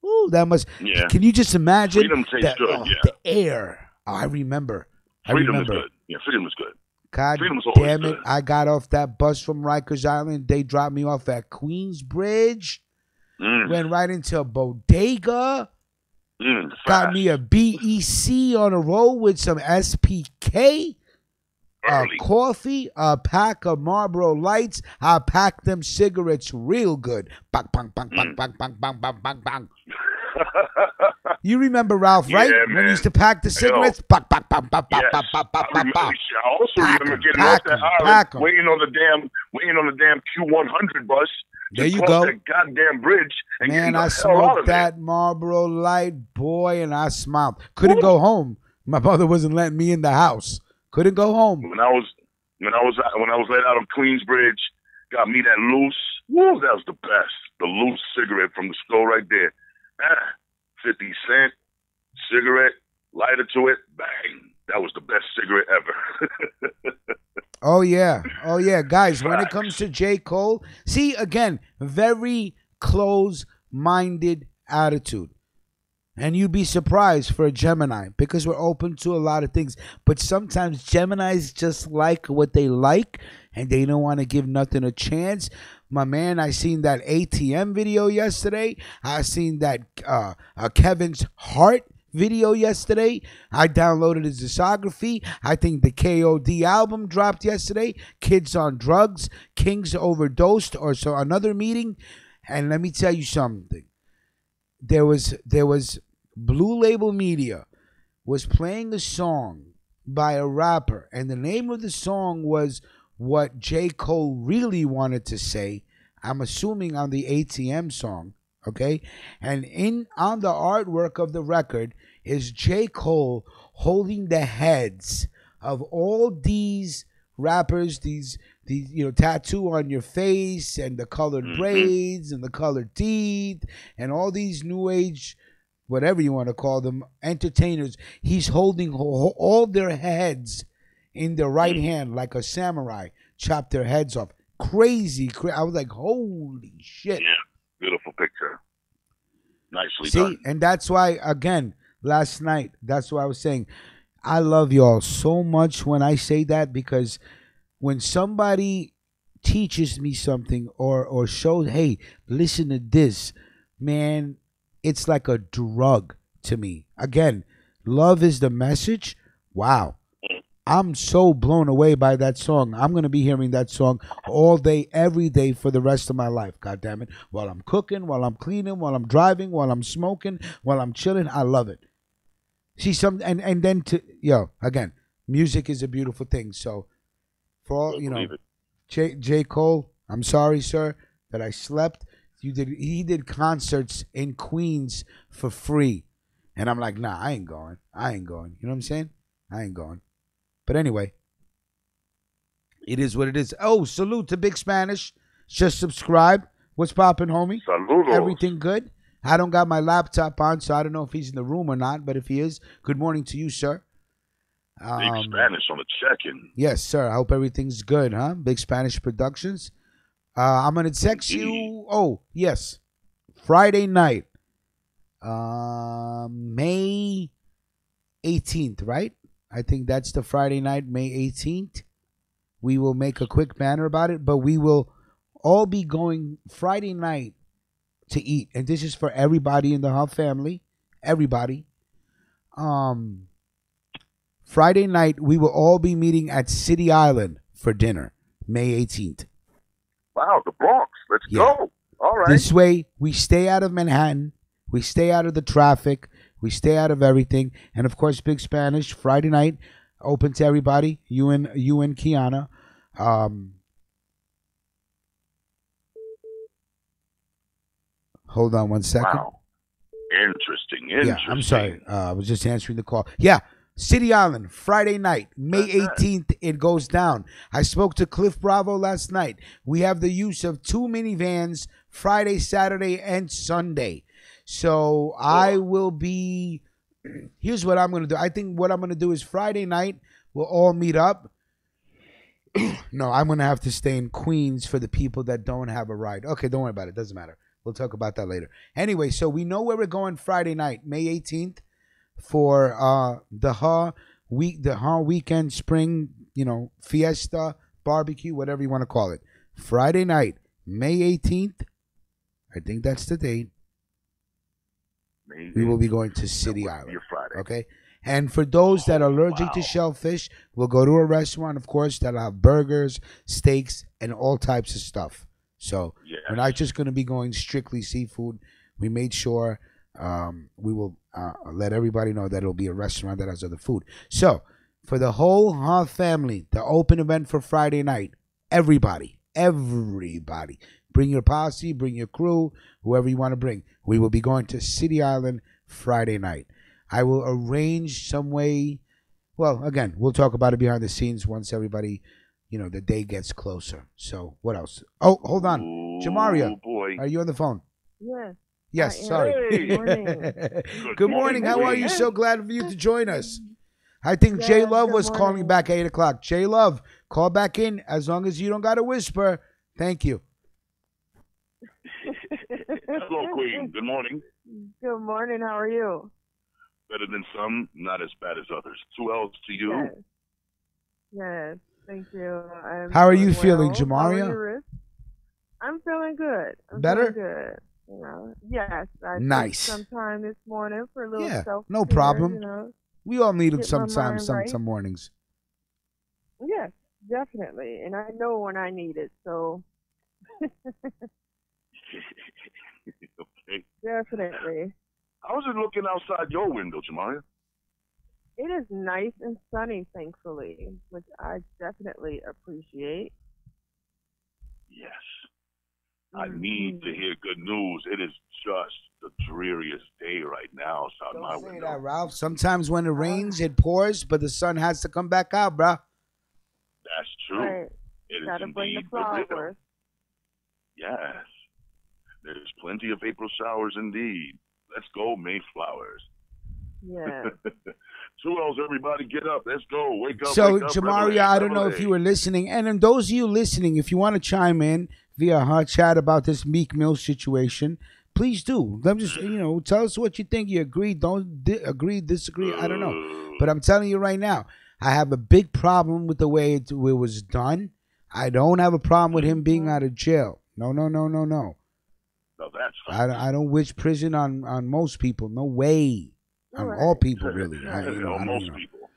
Ooh, that must. Yeah. Can you just imagine? Freedom tastes good, the air. Oh, I remember. Freedom is good. Yeah, freedom is good. God damn it. I got off that bus from Rikers Island. They dropped me off at Queensbridge. Went right into a bodega. Got me a BEC on a roll with some SPK. Coffee, a pack of Marlboro Lights. I packed them cigarettes real good. Bang, bang, bang, bang, bang, bang, bang, bang, bang, bang. You remember Ralph, right? Yeah, when he used to pack the cigarettes? Bang, bang, bang, bang, bang, bang, bang, bang, bang, bang. I also remember getting off that island, waiting on the damn Q100 bus. There you go. That goddamn bridge. And man, I smoked that Marlboro Light, boy, and I smiled. Couldn't go home. My mother wasn't letting me in the house. Couldn't go home. When I was let out on Queensbridge, got me that loose. Woo, that was the best. The loose cigarette from the store right there. 50 cent cigarette, lighter to it, bang. That was the best cigarette ever. Oh yeah, guys. When it comes to J. Cole, see again, very close-minded attitude. And you'd be surprised for a Gemini because we're open to a lot of things. But sometimes Geminis just like what they like and they don't want to give nothing a chance. My man, I seen that ATM video yesterday. I seen that Kevin's Heart video yesterday. I downloaded his discography. I think the KOD album dropped yesterday. Kids on Drugs, Kings Overdosed, or so another meeting. And let me tell you something. There was Blue Label Media was playing a song by a rapper, and the name of the song was what J. Cole really wanted to say. I'm assuming on the ATM song, okay? And on the artwork of the record is J. Cole holding the heads of all these rappers, these tattoo on your face and the colored braids and the colored teeth and all these new age, whatever you want to call them, entertainers. He's holding all their heads in their right hand like a samurai, chopped their heads off. Crazy. I was like, holy shit. Yeah, beautiful picture. Nicely done. See, and that's why, again, last night, that's why I was saying, I love y'all so much when I say that, because when somebody teaches me something or shows, hey, listen to this, man, it's like a drug to me. Again, love is the message. Wow. I'm so blown away by that song. I'm going to be hearing that song all day, every day for the rest of my life. God damn it. While I'm cooking, while I'm cleaning, while I'm driving, while I'm smoking, while I'm chilling. I love it. See, and then again, music is a beautiful thing. So for all, J. Cole, I'm sorry, sir, that I slept. He did concerts in Queens for free. And I'm like, nah, I ain't going. You know what I'm saying? I ain't going. But anyway, it is what it is. Oh, salute to Big Spanish. Just subscribe. What's poppin', homie? Saludos. Everything good? I don't got my laptop on, so I don't know if he's in the room or not. But if he is, good morning to you, sir. Big Spanish on the check-in. Yes, sir. I hope everything's good, huh? Big Spanish Productions. I'm going to text you. Oh, yes. Friday night. May 18th, right? I think that's the Friday night, May 18th. We will make a quick banner about it, but we will all be going Friday night to eat. And this is for everybody in the Huff family. Everybody. Friday night, we will all be meeting at City Island for dinner, May 18th. Wow, the Bronx. Let's go. All right. This way, we stay out of Manhattan. We stay out of the traffic. We stay out of everything. And, of course, Big Spanish, Friday night, open to everybody, you and Kiana. Hold on one second. Wow. Interesting. Yeah, I'm sorry. I was just answering the call. Yeah, City Island, Friday night, May 18th, it goes down. I spoke to Cliff Bravo last night. We have the use of 2 minivans Friday, Saturday, and Sunday. So I will be, here's what I'm going to do. I think what I'm going to do is Friday night, we'll all meet up. No, I'm going to have to stay in Queens for the people that don't have a ride. Okay, don't worry about it. Doesn't matter. We'll talk about that later. Anyway, so we know where we're going Friday night, May 18th, for the weekend spring, fiesta, barbecue, whatever you want to call it. Friday night, May 18th. I think that's the date. We will be going to City Island. Okay? And for those that are allergic to shellfish, we'll go to a restaurant, of course, that'll have burgers, steaks, and all types of stuff. So we're not just going to be going strictly seafood. We made sure we will let everybody know that it'll be a restaurant that has other food. So for the whole family, the open event for Friday night, everybody, bring your posse, bring your crew, whoever you want to bring. We will be going to City Island Friday night. I will arrange some way. Well, again, we'll talk about it behind the scenes once everybody, the day gets closer. So what else? Oh, hold on. Jamaria, are you on the phone? Yes. Yes, sorry. Good morning. Good morning. How are you? So glad for you to join us. I think J Love was calling back at 8 o'clock. J Love, call back in as long as you don't got to whisper. Thank you. Hello, Queen. Good morning. Good morning. How are you? Better than some, not as bad as others. 2 L's to you. Yes. Thank you. How are you feeling, Jamaria? I'm feeling good. Better? Good. Yes. I nice. Took some time this morning for a little self-care. No problem. We all need it sometimes, some mornings. Yes, definitely. And I know when I need it, so. Okay. Definitely. I was just looking outside your window, Jamaria. It is nice and sunny, thankfully, which I definitely appreciate. Yes. I need to hear good news. It is just the dreariest day right now outside my window. Don't say that, Ralph. Sometimes when it rains, it pours, but the sun has to come back out, bro. That's true. Right. It is Gotta bring the indeed flowers. Yes. There's plenty of April showers indeed. Let's go, Mayflowers. Yeah. 2 L's, everybody, get up. Let's go. Wake up. So, wake up, Jamaria, I don't know if you were listening. And then those of you listening, if you want to chime in via her chat about this MEEK MEEL situation, please do. Let me just, tell us what you think. You agree, don't agree, disagree. I don't know. But I'm telling you right now, I have a big problem with the way it was done. I don't have a problem with him being out of jail. No. No, that's fine. I don't wish prison on most people. No way. On all people, really. Most people.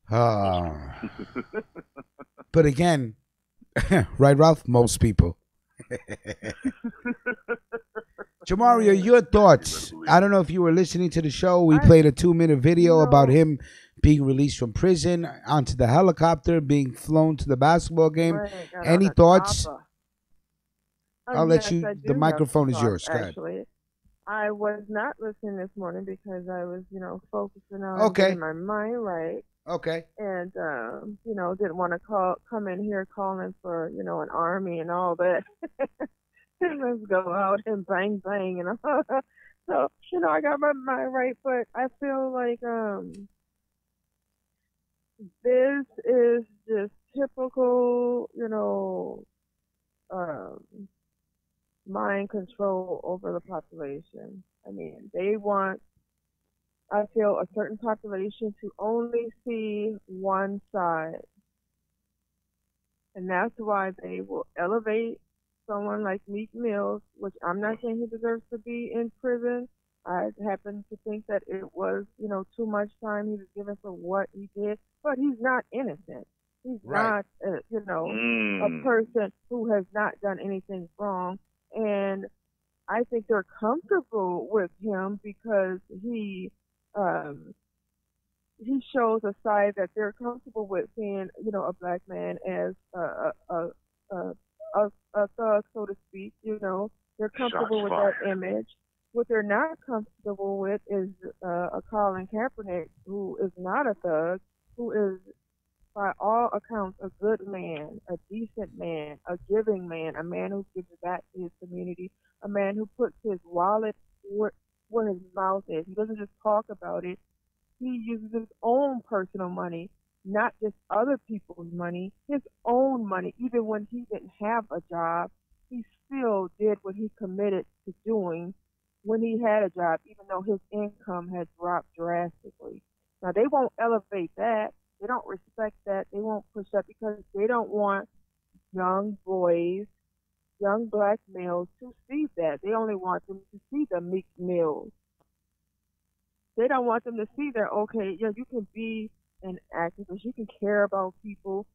That's right. But again, right, Ralph? Most people. Jamaria, your thoughts. I don't know if you were listening to the show. We played a 2-minute video about him being released from prison onto the helicopter, being flown to the basketball game. Any thoughts? I'll let you. The microphone is yours. Go ahead. I was not listening this morning because I was, focusing on getting my mind right. Okay. And, didn't want to come in here calling for, an army and all that. Let's go out and bang, bang. So, I got my mind right, but I feel like this is just typical, mind control over the population. I mean, they want, I feel, a certain population to only see one side. And that's why they will elevate someone like MEEK MEEL, which I'm not saying he deserves to be in prison, I happen to think that it was, too much time he was given for what he did, but he's not innocent. He's Right. not, a person who has not done anything wrong. And I think they're comfortable with him because he shows a side that they're comfortable with seeing, a black man as a thug, so to speak. They're comfortable Shots with fired. that image. What they're not comfortable with is a Colin Kaepernick who is not a thug, who is, by all accounts, a good man, a decent man, a giving man, a man who gives back to his community, a man who puts his wallet where his mouth is. He doesn't just talk about it. He uses his own personal money, not just other people's money, his own money. Even when he didn't have a job, he still did what he committed to doing when he had a job, even though his income had dropped drastically. Now, they won't elevate that. They don't respect that. They won't push that because they don't want young boys, young black males to see that. They only want them to see the MEEK meals. They don't want them to see that, okay, yeah, you can be an activist, you can care about people,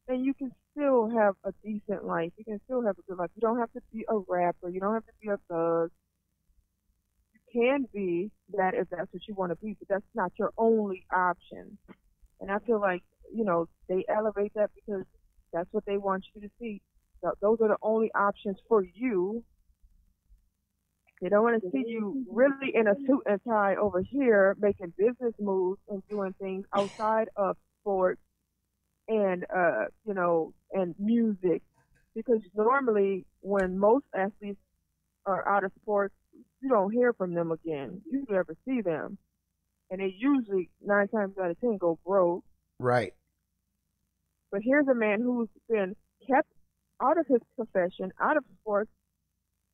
and you can still have a decent life. You can still have a good life. You don't have to be a rapper. You don't have to be a thug. You can be that if that's what you want to be, but that's not your only option. And I feel like, they elevate that because that's what they want you to see. So those are the only options for you. They don't want to see you really in a suit and tie over here making business moves and doing things outside of sports and, and music. Because normally when most athletes are out of sports, you don't hear from them again. You never see them. And they usually 9 times out of 10 go broke. Right. But here's a man who's been kept out of his profession, out of sports,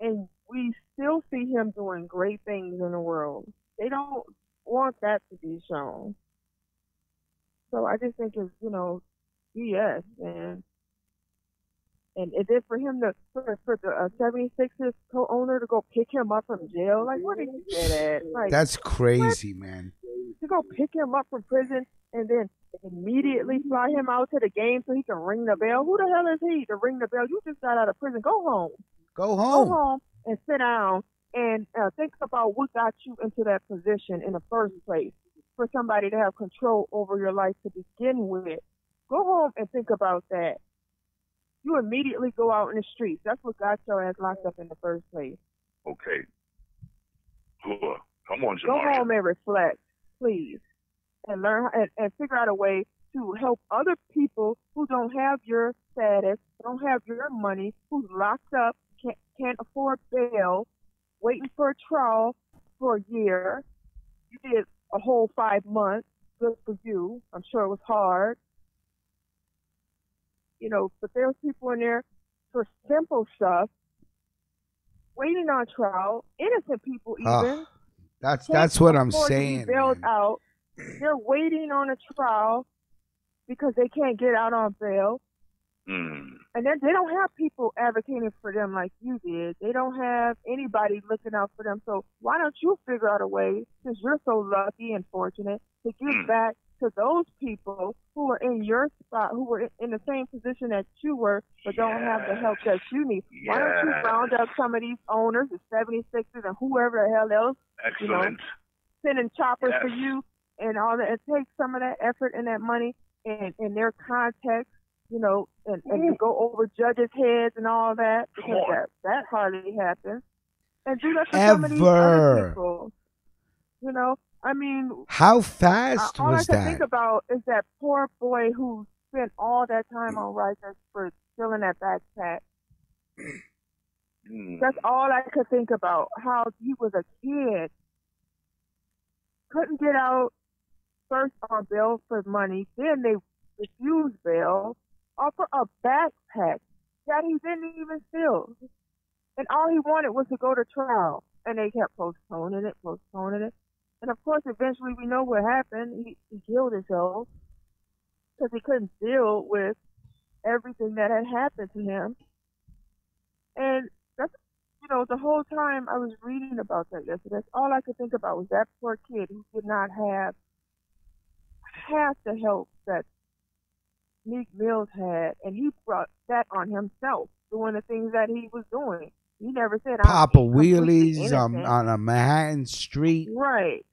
and we still see him doing great things in the world. They don't want that to be shown. So I just think it's, BS, man. And then for him for the 76ers co-owner to go pick him up from jail, like, where did you get at? Like, that's crazy, man. To go pick him up from prison and then immediately fly him out to the game so he can ring the bell. Who the hell is he to ring the bell? You just got out of prison. Go home. Go home. Go home and sit down and think about what got you into that position in the first place. For somebody to have control over your life to begin with. Go home and think about that. You immediately go out in the streets. That's what got your ass locked up in the first place. Okay. Come on, Jamarja. Go home and reflect, please, and learn and figure out a way to help other people who don't have your status, don't have your money, who's locked up, can't afford bail, waiting for a trial for a year. You did a whole 5 months. Good for you. I'm sure it was hard. But there's people in there for simple stuff, waiting on trial, innocent people even. That's what I'm saying. Bailed out. They're waiting on a trial because they can't get out on bail. And then they don't have people advocating for them like you did. They don't have anybody looking out for them. So why don't you figure out a way, since you're so lucky and fortunate, to give back to those people who are in your spot, who were in the same position that you were, but don't have the help that you need? Why don't you round up some of these owners, the 76ers and whoever the hell else, Excellent. Sending choppers for you and all that, and take some of that effort and that money and their context, and to go over judges' heads and all that, because that hardly happens. And do that for some of these other people. I mean, how fast all was I that? can think about is that poor boy who spent all that time on Rikers for stealing that backpack. That's all I could think about. How he was a kid, couldn't get out, first on bail for money, then they refused bail, offer a backpack that he didn't even steal. And all he wanted was to go to trial. And they kept postponing it. And of course, eventually we know what happened. He killed himself because he couldn't deal with everything that had happened to him. And that's you know, the whole time I was reading about that yesterday, all I could think about was that poor kid who did not have half the help that Meek Mills had, and he brought that on himself, doing the things that he was doing. He never said, Papa I'm completely wheelies innocent. on a Manhattan street. Right.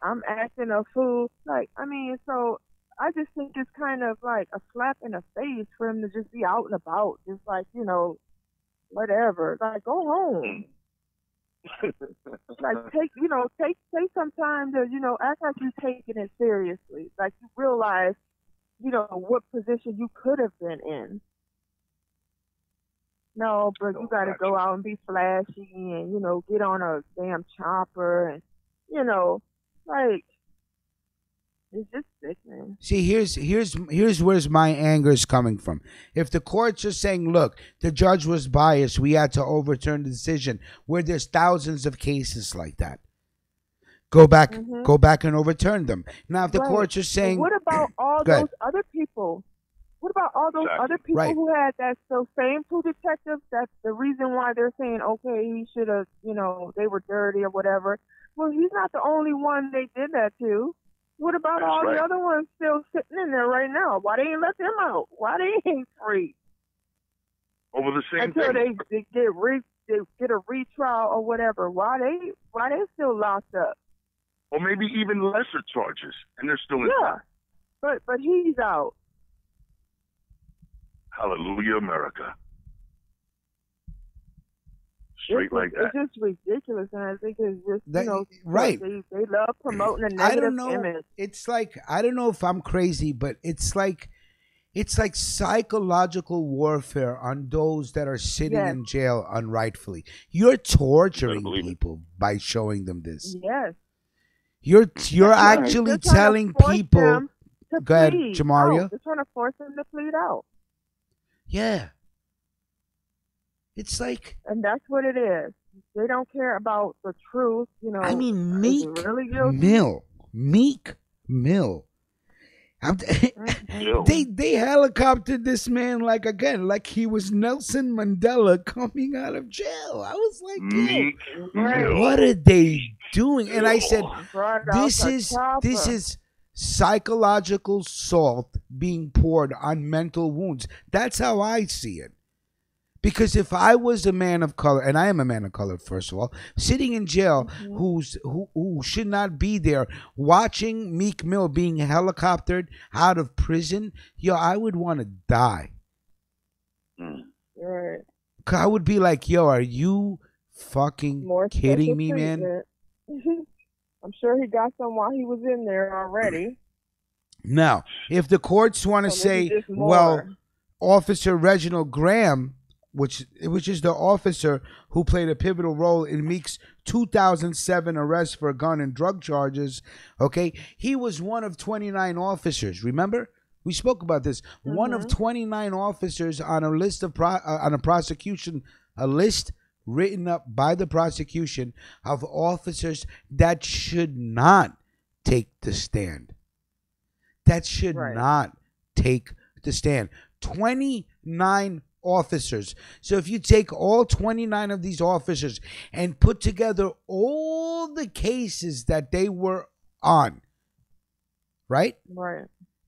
I'm acting a fool. Like, I mean, so I just think it's kind of like a slap in the face for him to just be out and about, just like, you know, whatever. Like, go home. Like, take some time to, you know, act like you're taking it seriously. Like, you realize, you know, what position you could have been in. No, but you got to go out and be flashy and, you know, get on a damn chopper and, you know, like, it's just sickening. See, here's where's my anger is coming from. If the courts are saying, look, the judge was biased, we had to overturn the decision, where there's thousands of cases like that. Go back and overturn them. Now, if the courts are saying, what about all those other people? What about all those other people who had that same two detectives? That's the reason why they're saying, okay, he should have, you know, they were dirty or whatever. Well, he's not the only one they did that to. What about all the other ones still sitting in there right now? Why they ain't let them out? Why they ain't free? Over the same until thing. they get a retrial or whatever. Why they still locked up? Or maybe even lesser charges, and they're still in. Yeah, but he's out. Hallelujah, America. Straight like that. It's just ridiculous, and I think it's just, that, you know, right. They love promoting a negative image. It's like, I don't know if I'm crazy, but it's like psychological warfare on those that are sitting in jail unrightfully. You're torturing people by showing them this. Yes. You're actually telling people. Go ahead, Jamaria. They're trying to force them to plead out. Yeah. It's like, and that's what it is. They don't care about the truth, you know. I mean, Meek really Mill. They helicoptered this man like he was Nelson Mandela coming out of jail. I was like, what are they doing? And I said, this is psychological salt being poured on mental wounds. That's how I see it. Because if I was a man of color, and I am a man of color, first of all, sitting in jail, who should not be there, watching Meek Mill being helicoptered out of prison, I would want to die. Right. I would be like, are you fucking kidding me, man? I'm sure he got some while he was in there already. Now, if the courts want to say, well, Officer Reginald Graham, which is the officer who played a pivotal role in Meek's 2007 arrest for gun and drug charges, okay? He was one of 29 officers, remember? We spoke about this. One of 29 officers on a list of a list written up by the prosecution of officers that should not take the stand. That should not take the stand. 29 officers. So if you take all 29 of these officers and put together all the cases that they were on, right? Right.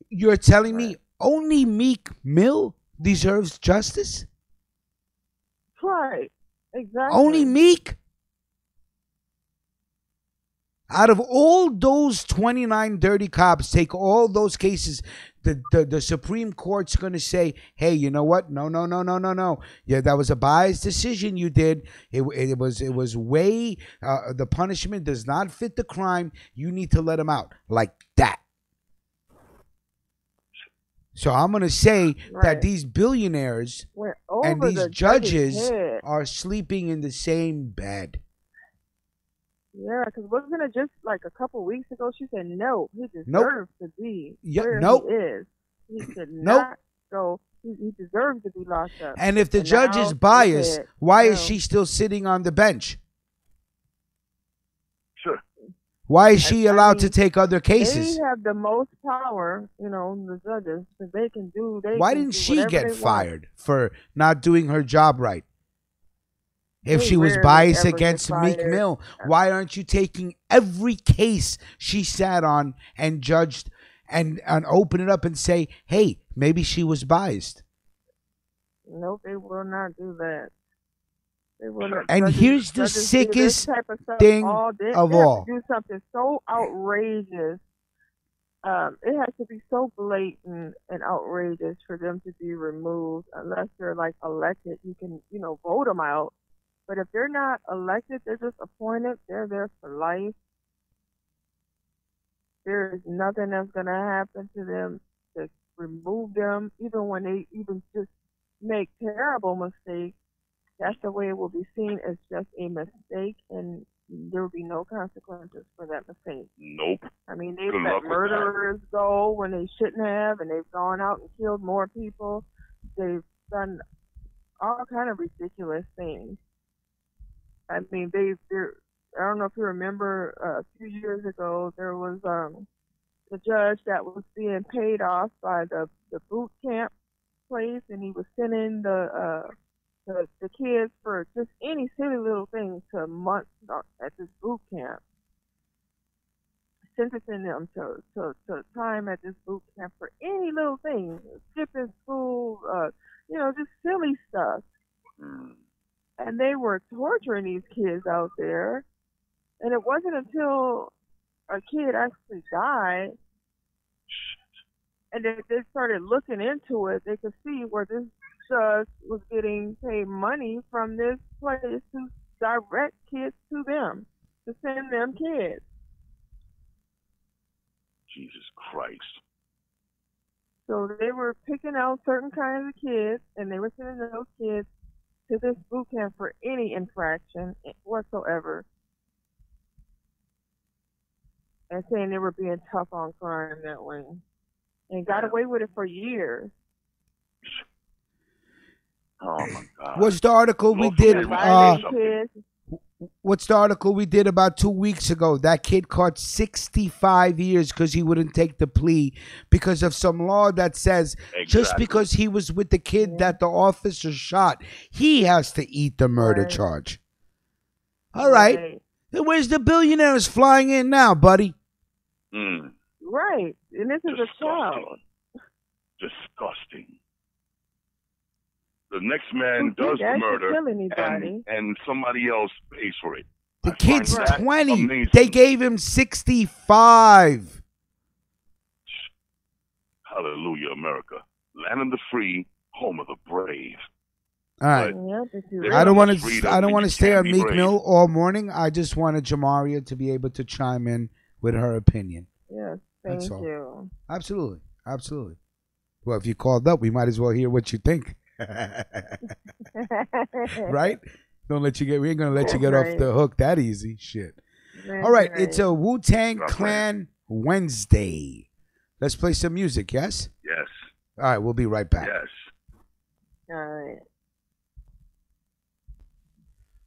You're telling me only Meek Mill deserves justice? Right. Exactly. Only Meek? Out of all those 29 dirty cops, take all those cases, the Supreme Court's going to say, hey, you know what? No. Yeah, that was a biased decision you did. It was way, the punishment does not fit the crime. You need to let him out. Like that. So I'm going to say that these billionaires and these judges are sleeping in the same bed. Yeah, because wasn't it just like a couple weeks ago? She said no, he deserves to be where he is. He should not go. He deserves to be locked up. And if the judge is biased, why is she still sitting on the bench? Sure. Why is she allowed to take other cases? They have the most power, you know, the judges, because they can do. Why didn't she get fired for not doing her job right? if They she was rarely biased ever get against Meek fired. Mill, why aren't you taking every case she sat on and judged and open it up and say, hey, maybe she was biased? Nope, they will not do that. They will not. And here's the judges do this sickest type of stuff thing all day. of They have all. to do something so outrageous. It has to be so blatant and outrageous for them to be removed. Unless they're like elected, you can vote them out. But if they're not elected, they're just appointed. They're there for life. There is nothing that's gonna happen to them to remove them, even when they even just make terrible mistakes. That's the way it will be seen as just a mistake, and there will be no consequences for that mistake. Nope. I mean, they've Good let luck with that. murderers go when they shouldn't have, and they've gone out and killed more people. They've done all kind of ridiculous things. I mean, they're. I don't know if you remember a few years ago, there was the judge that was being paid off by the boot camp place, and he was sending the kids for just any silly little thing to months at this boot camp, sentencing them to time at this boot camp for any little thing, skipping school, just silly stuff. And they were torturing these kids out there. And it wasn't until a kid actually died and they started looking into it, they could see where this judge was getting paid money from this place to direct kids to them, to send them kids. Jesus Christ. So they were picking out certain kinds of kids, and they were sending those kids to this boot camp for any infraction whatsoever. And saying they were being tough on crime that way. And got away with it for years. Oh my God. What's the article we did? What's the article we did about 2 weeks ago? That kid caught 65 years because he wouldn't take the plea because of some law that says just because he was with the kid that the officer shot, he has to eat the murder charge. All right. Where's the billionaires flying in now, buddy? Right. And this is a child. Disgusting. The next man does the murder, and somebody else pays for it. The kid's 20. Amazing. They gave him 65. Hallelujah, America. Land of the free, home of the brave. All right. I don't want to stay on Meek Mill all morning. I just wanted Jamaria to be able to chime in with her opinion. Yes, thank you. Absolutely. Absolutely. Well, if you called up, we might as well hear what you think. Right? We ain't gonna let you get off the hook that easy. Shit. All right, it's a Wu-Tang Clan Wednesday. Let's play some music, yes? Yes. All right, we'll be right back. Yes.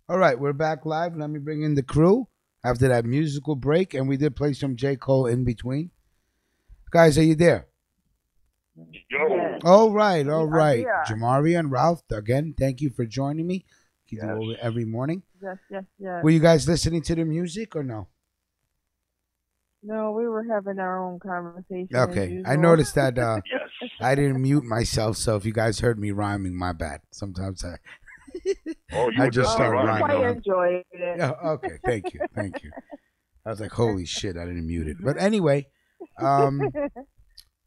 All right, we're back live. Let me bring in the crew after that musical break, and we did play some J. Cole in between. Guys, are you there? Yo. All right. Yeah. Jamaria and Ralph, again, thank you for joining me. You do it every morning. Yes. Were you guys listening to the music or no? No, we were having our own conversation. Okay. I noticed that I didn't mute myself, so if you guys heard me rhyming, my bad. Sometimes I just start rhyming. I enjoyed it. Yeah, okay, thank you. I was like, holy shit, I didn't mute it. But anyway,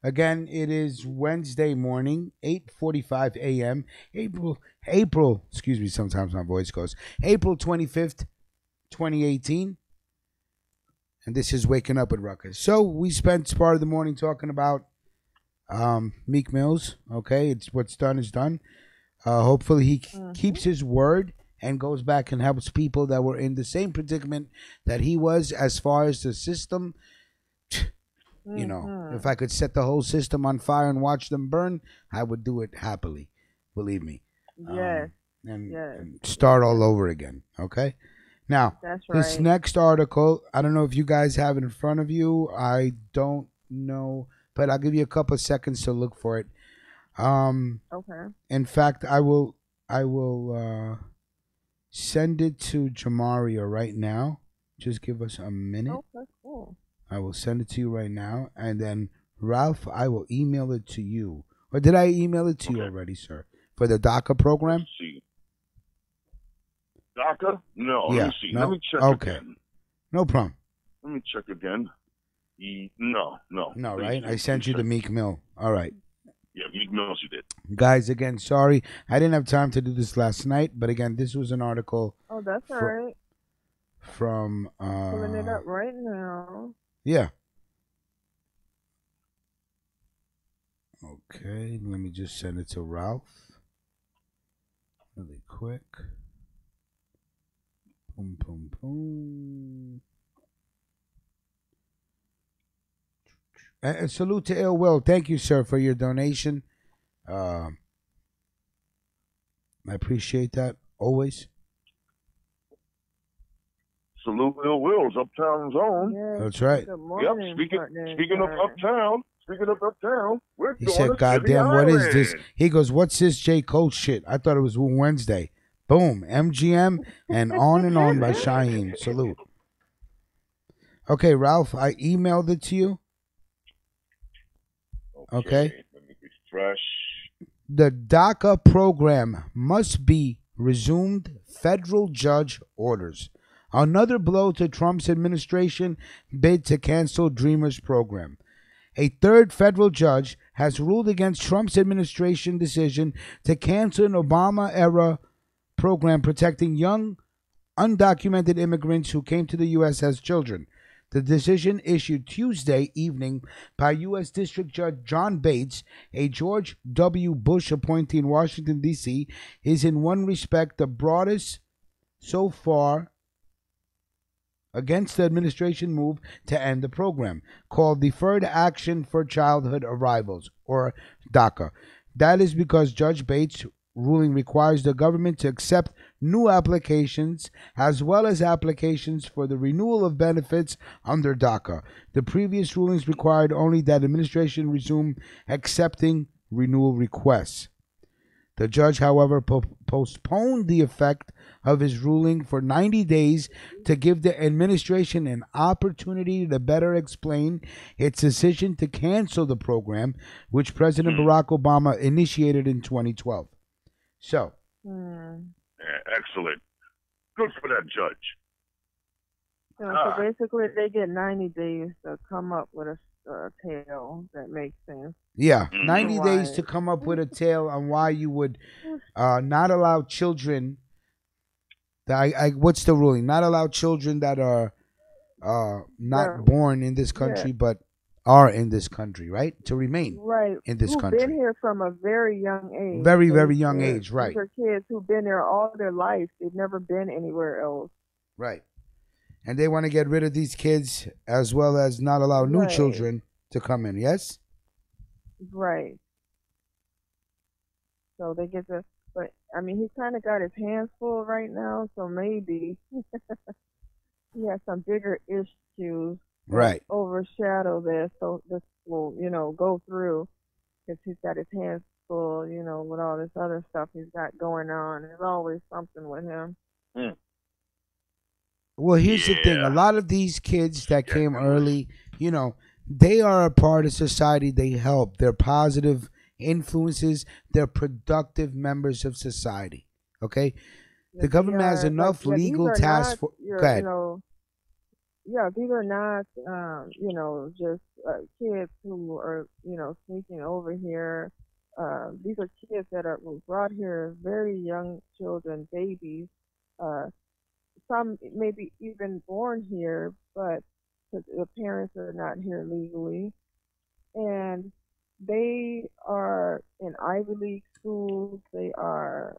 again, it is Wednesday morning, 8:45 a.m. April, excuse me, sometimes my voice goes. April 25th, 2018. And this is Waking Up with Ruckus. So we spent part of the morning talking about Meek Mills. Okay, it's what's done is done. Hopefully he keeps his word and goes back and helps people that were in the same predicament that he was as far as the system. You know, if I could set the whole system on fire and watch them burn, I would do it happily. Believe me. Yes. And start all over again. Okay? Now, this next article, I don't know if you guys have it in front of you. I don't know, but I'll give you a couple of seconds to look for it. Okay. In fact, I will send it to Jamaria right now. Just give us a minute. Oh, that's cool. I will send it to you right now, and then Ralph, I will email it to you. Or did I email it to you already, sir? For the DACA program? Let's see. DACA? No. Yeah, Let me see. no? Let me check Okay. again. No problem. Let me check again. No. No, Please right? do. I sent Please you the check. MEEK Mill. All right. Yeah, Meek Mills you did. Guys, again, sorry. I didn't have time to do this last night, but again, this was an article Oh, that's all right. from... Pulling it up right now. Yeah. Okay, let me just send it to Ralph. Really quick. Boom, boom, boom. Salute to Ill Will. Thank you, sir, for your donation. I appreciate that always. Salute Ill Will's Uptown's own. Yes. That's right. Good morning, Yep, speaking of partner. Uptown, we're He going said, to "Goddamn, City what is this?" Island. He goes, "What's this J. Cole shit?" I thought it was Wednesday. Boom, MGM, and on by Shaheem. Salute. Okay, Ralph, I emailed it to you. Okay. Let me refresh. The DACA program must be resumed. Federal judge orders. Another blow to Trump's administration bid to cancel Dreamers program. A third federal judge has ruled against Trump's administration decision to cancel an Obama-era program protecting young, undocumented immigrants who came to the U.S. as children. The decision, issued Tuesday evening by U.S. District Judge John Bates, a George W. Bush appointee in Washington, D.C., is in one respect the broadest so far against the administration move to end the program, called Deferred Action for Childhood Arrivals, or DACA. That is because Judge Bates' ruling requires the government to accept new applications as well as applications for the renewal of benefits under DACA. The previous rulings required only that administration resume accepting renewal requests. The judge, however, postponed the effect of his ruling for 90 days to give the administration an opportunity to better explain its decision to cancel the program, which President Barack Obama initiated in 2012. So. Yeah, excellent. Good for that judge. So basically, they get 90 days to come up with a tale that makes sense. Yeah, 90 days to come up with a tale on why you would not allow children. What's the ruling? Not allow children that are not born in this country, but are in this country, right? To remain in this country. Who've been here from a very young age. Very, very young age, right. These are kids who've been there all their life. They've never been anywhere else. Right. And they want to get rid of these kids as well as not allow new children to come in, yes? Right. So they get to, but I mean, he's kind of got his hands full right now, so maybe he has some bigger issues that overshadow this, so this will, go through, because he's got his hands full, with all this other stuff he's got going on. There's always something with him. Well, here's the thing. A lot of these kids that came early, they are a part of society. They help. They're positive influences. They're productive members of society. Okay? The government has enough legal task force. Go ahead. These are not, just kids who are, sneaking over here. These are kids that were brought here, very young children, babies. Some maybe even born here, but the parents are not here legally. And they are in Ivy League schools. They are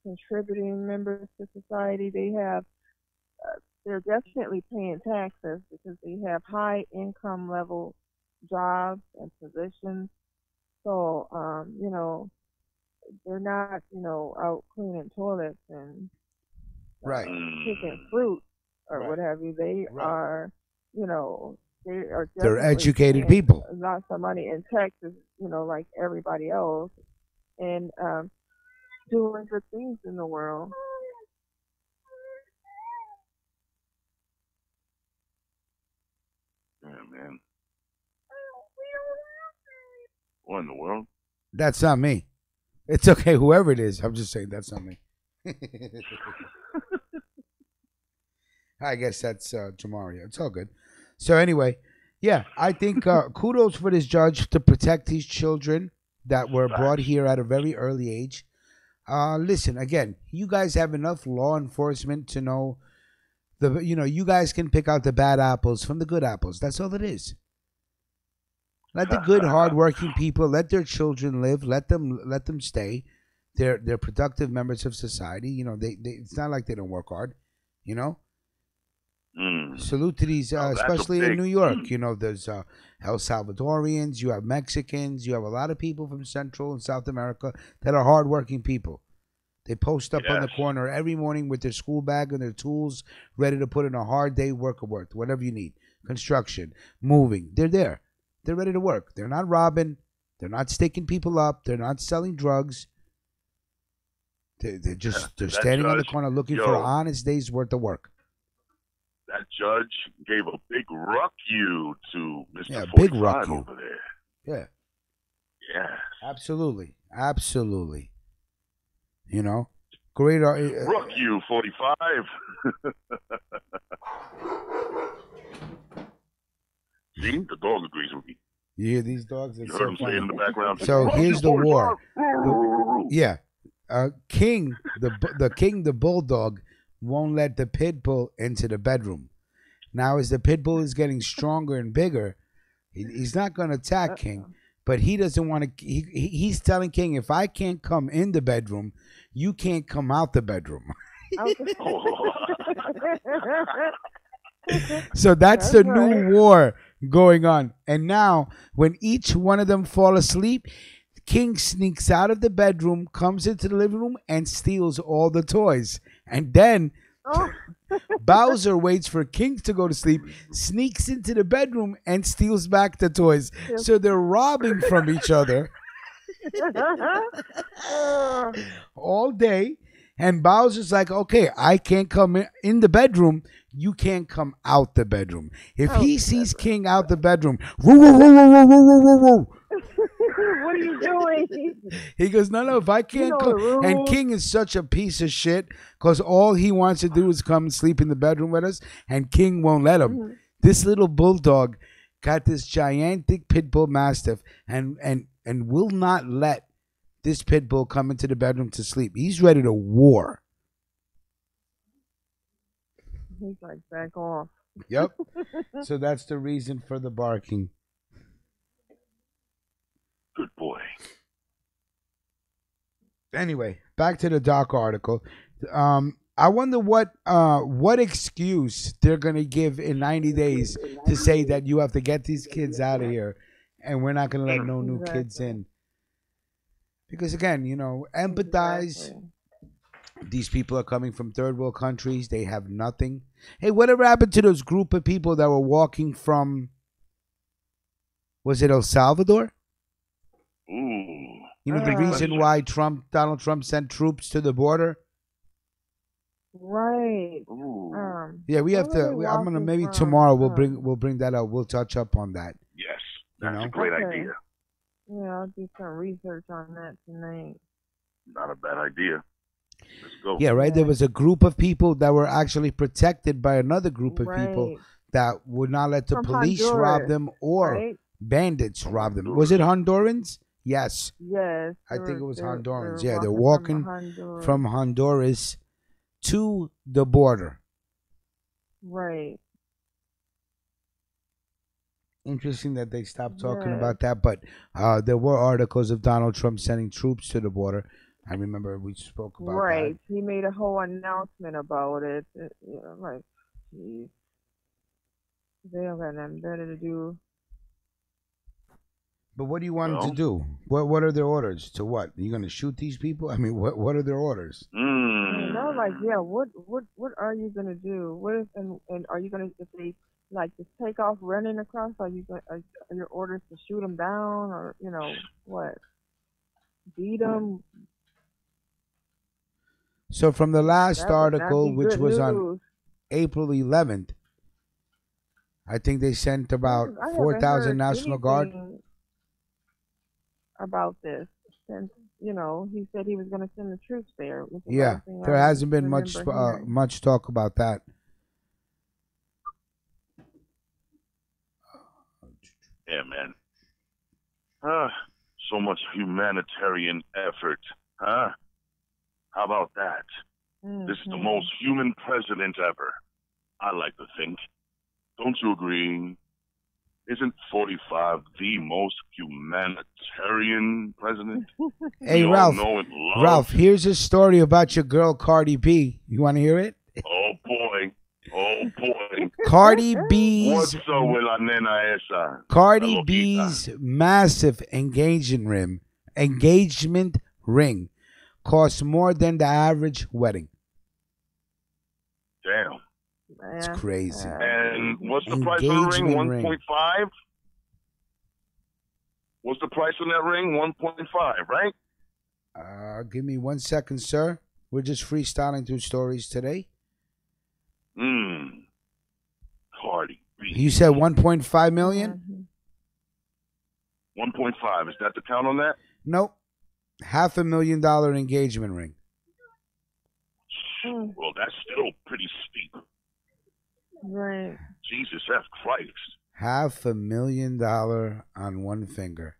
contributing members to society. They have, they're definitely paying taxes because they have high income level jobs and positions. So, they're not, out cleaning toilets and picking fruit or what have you. They are, they are they're educated people. Lots of money in Texas, like everybody else, and doing good things in the world. What in the world? That's not me. It's okay, whoever it is. I'm just saying that's not me. I guess that's Jamaria. It's all good. So anyway, yeah, I think kudos for this judge to protect these children that were brought here at a very early age. Listen, again, you guys have enough law enforcement to know you guys can pick out the bad apples from the good apples. That's all it is. Let the good, hardworking people let their children live. Let them stay. They're productive members of society. You know, they it's not like they don't work hard. You know. Salute to these, especially in New York. You know, there's El Salvadorians. You have Mexicans. You have a lot of people from Central and South America that are hardworking people. They post up on the corner every morning with their school bag and their tools, ready to put in a hard day work of work, whatever you need. Construction, moving. They're there. They're ready to work. They're not robbing. They're not sticking people up. They're not selling drugs. They're standing on the corner looking for an honest day's worth of work. That judge gave a big ruck you to Mr. Big ruck you over there. Yeah. Yeah. Absolutely. Absolutely. You know, great. Ruck you 45. See, the dog agrees with me. You hear these dogs? You heard him say in the background. So here's the war. King, the bulldog, won't let the pit bull into the bedroom. Now, as the pit bull is getting stronger and bigger, he's not going to attack King, but he doesn't want to. He's telling King, if I can't come in the bedroom, you can't come out the bedroom. So that's the new war going on. And now, when each one of them fall asleep, King sneaks out of the bedroom, comes into the living room, and steals all the toys. And then Bowser waits for King to go to sleep, sneaks into the bedroom, and steals back the toys. So they're robbing from each other all day. And Bowser's like, okay, I can't come in the bedroom. You can't come out the bedroom. If he sees King out the bedroom, woo, woo, woo, woo, woo, woo, woo, woo. What are you doing? He goes, no, if I can't come. And King is such a piece of shit because all he wants to do is come and sleep in the bedroom with us, and King won't let him. This little bulldog got this gigantic pit bull mastiff and will not let this pit bull come into the bedroom to sleep. He's ready to war. He's like, back off. Yep. So that's the reason for the barking. Good boy. Anyway, back to the Doc article. I wonder what excuse they're gonna give in 90 days to say that you have to get these kids out of here, and we're not gonna let no new kids in. Because again, you know, empathize. Exactly. These people are coming from third world countries. They have nothing. Hey, whatever happened to those group of people that were walking from? Was it El Salvador? Ooh. You know the reason why Donald Trump sent troops to the border? Right. Yeah, we have to. I'm gonna maybe tomorrow we'll bring that up. We'll touch up on that. Yes, that's a great idea. Yeah, I'll do some research on that tonight. Not a bad idea. Let's go. Yeah, right. There was a group of people that were actually protected by another group of people that would not let the police rob them or bandits rob them. Was it Hondurans? Yes. Yes. I think it was Hondurans. Yeah, they're walking from Honduras to the border. Right. Interesting that they stopped talking about that, but there were articles of Donald Trump sending troops to the border. I remember we spoke about that. Right. He made a whole announcement about it. Like, geez. They don't got nothing better to do. But what do you want them to do? What are their orders? To what? Are you going to shoot these people? I mean, what are their orders? You know, like, yeah, what are you going to do? What if, and are you going to, if they, like, just take off running across, are your orders to shoot them down, or, you know, what? Beat them? So from the last article, which was on April 11th, I think they sent about 4,000 National Guard. about this since he said he was going to send the troops there. Was the Yeah, last thing there I hasn't been remember hearing. much talk about that. Yeah, man. So much humanitarian effort, huh? How about that? This is the most human president ever, I like to think. Don't you agree? Isn't 45 the most humanitarian president? Hey, we Ralph. all know and love? Ralph, here's a story about your girl Cardi B. You want to hear it? Oh boy. Oh boy. Cardi B's What's up with la nena esa? Cardi La loquita? B's massive engagement ring costs more than the average wedding. Damn. It's crazy. And what's the price on the ring? 1.5? What's the price on that ring? 1.5, right? Give me 1 second, sir. We're just freestyling through stories today. Cardi B. You said 1.5 million? 1.5. Is that the count on that? Nope. $500,000 engagement ring. Well, that's still pretty steep. Right. Jesus F. Christ. $500,000 on one finger.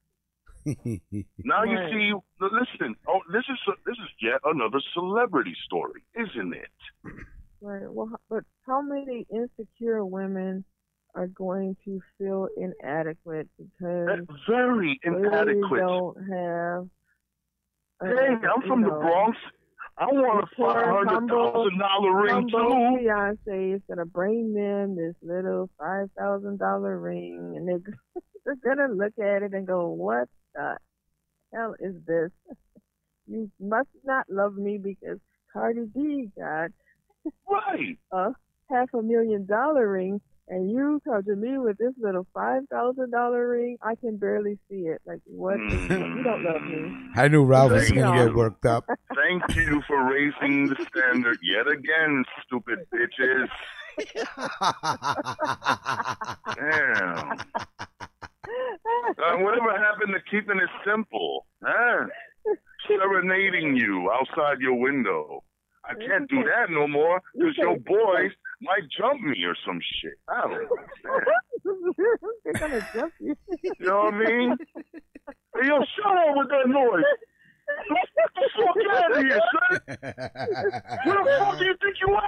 Now you see, listen. Oh, this is yet another celebrity story, isn't it? Right. Well, but how many insecure women are going to feel inadequate because very inadequate. They don't have. Hey, I'm from the Bronx. I want a $500,000 ring too. Fiance is gonna bring them this little $5,000 ring, and they're gonna look at it and go, "What the hell is this? You must not love me because Cardi B got a $500,000 ring, and you come to me with this little $5,000 ring. I can barely see it. Like, what? You don't love me." I knew Ralph was going to get worked up. Thank you for raising the standard yet again, stupid bitches. Damn. Whatever happened to keeping it simple? Huh? Serenading you outside your window. I can't do that no more because your boys might jump me or some shit. I don't know. They're gonna jump you. You know what I mean? Hey, yo, shut up with that noise. Get the fuck out of here, son. Where the fuck do you think you at?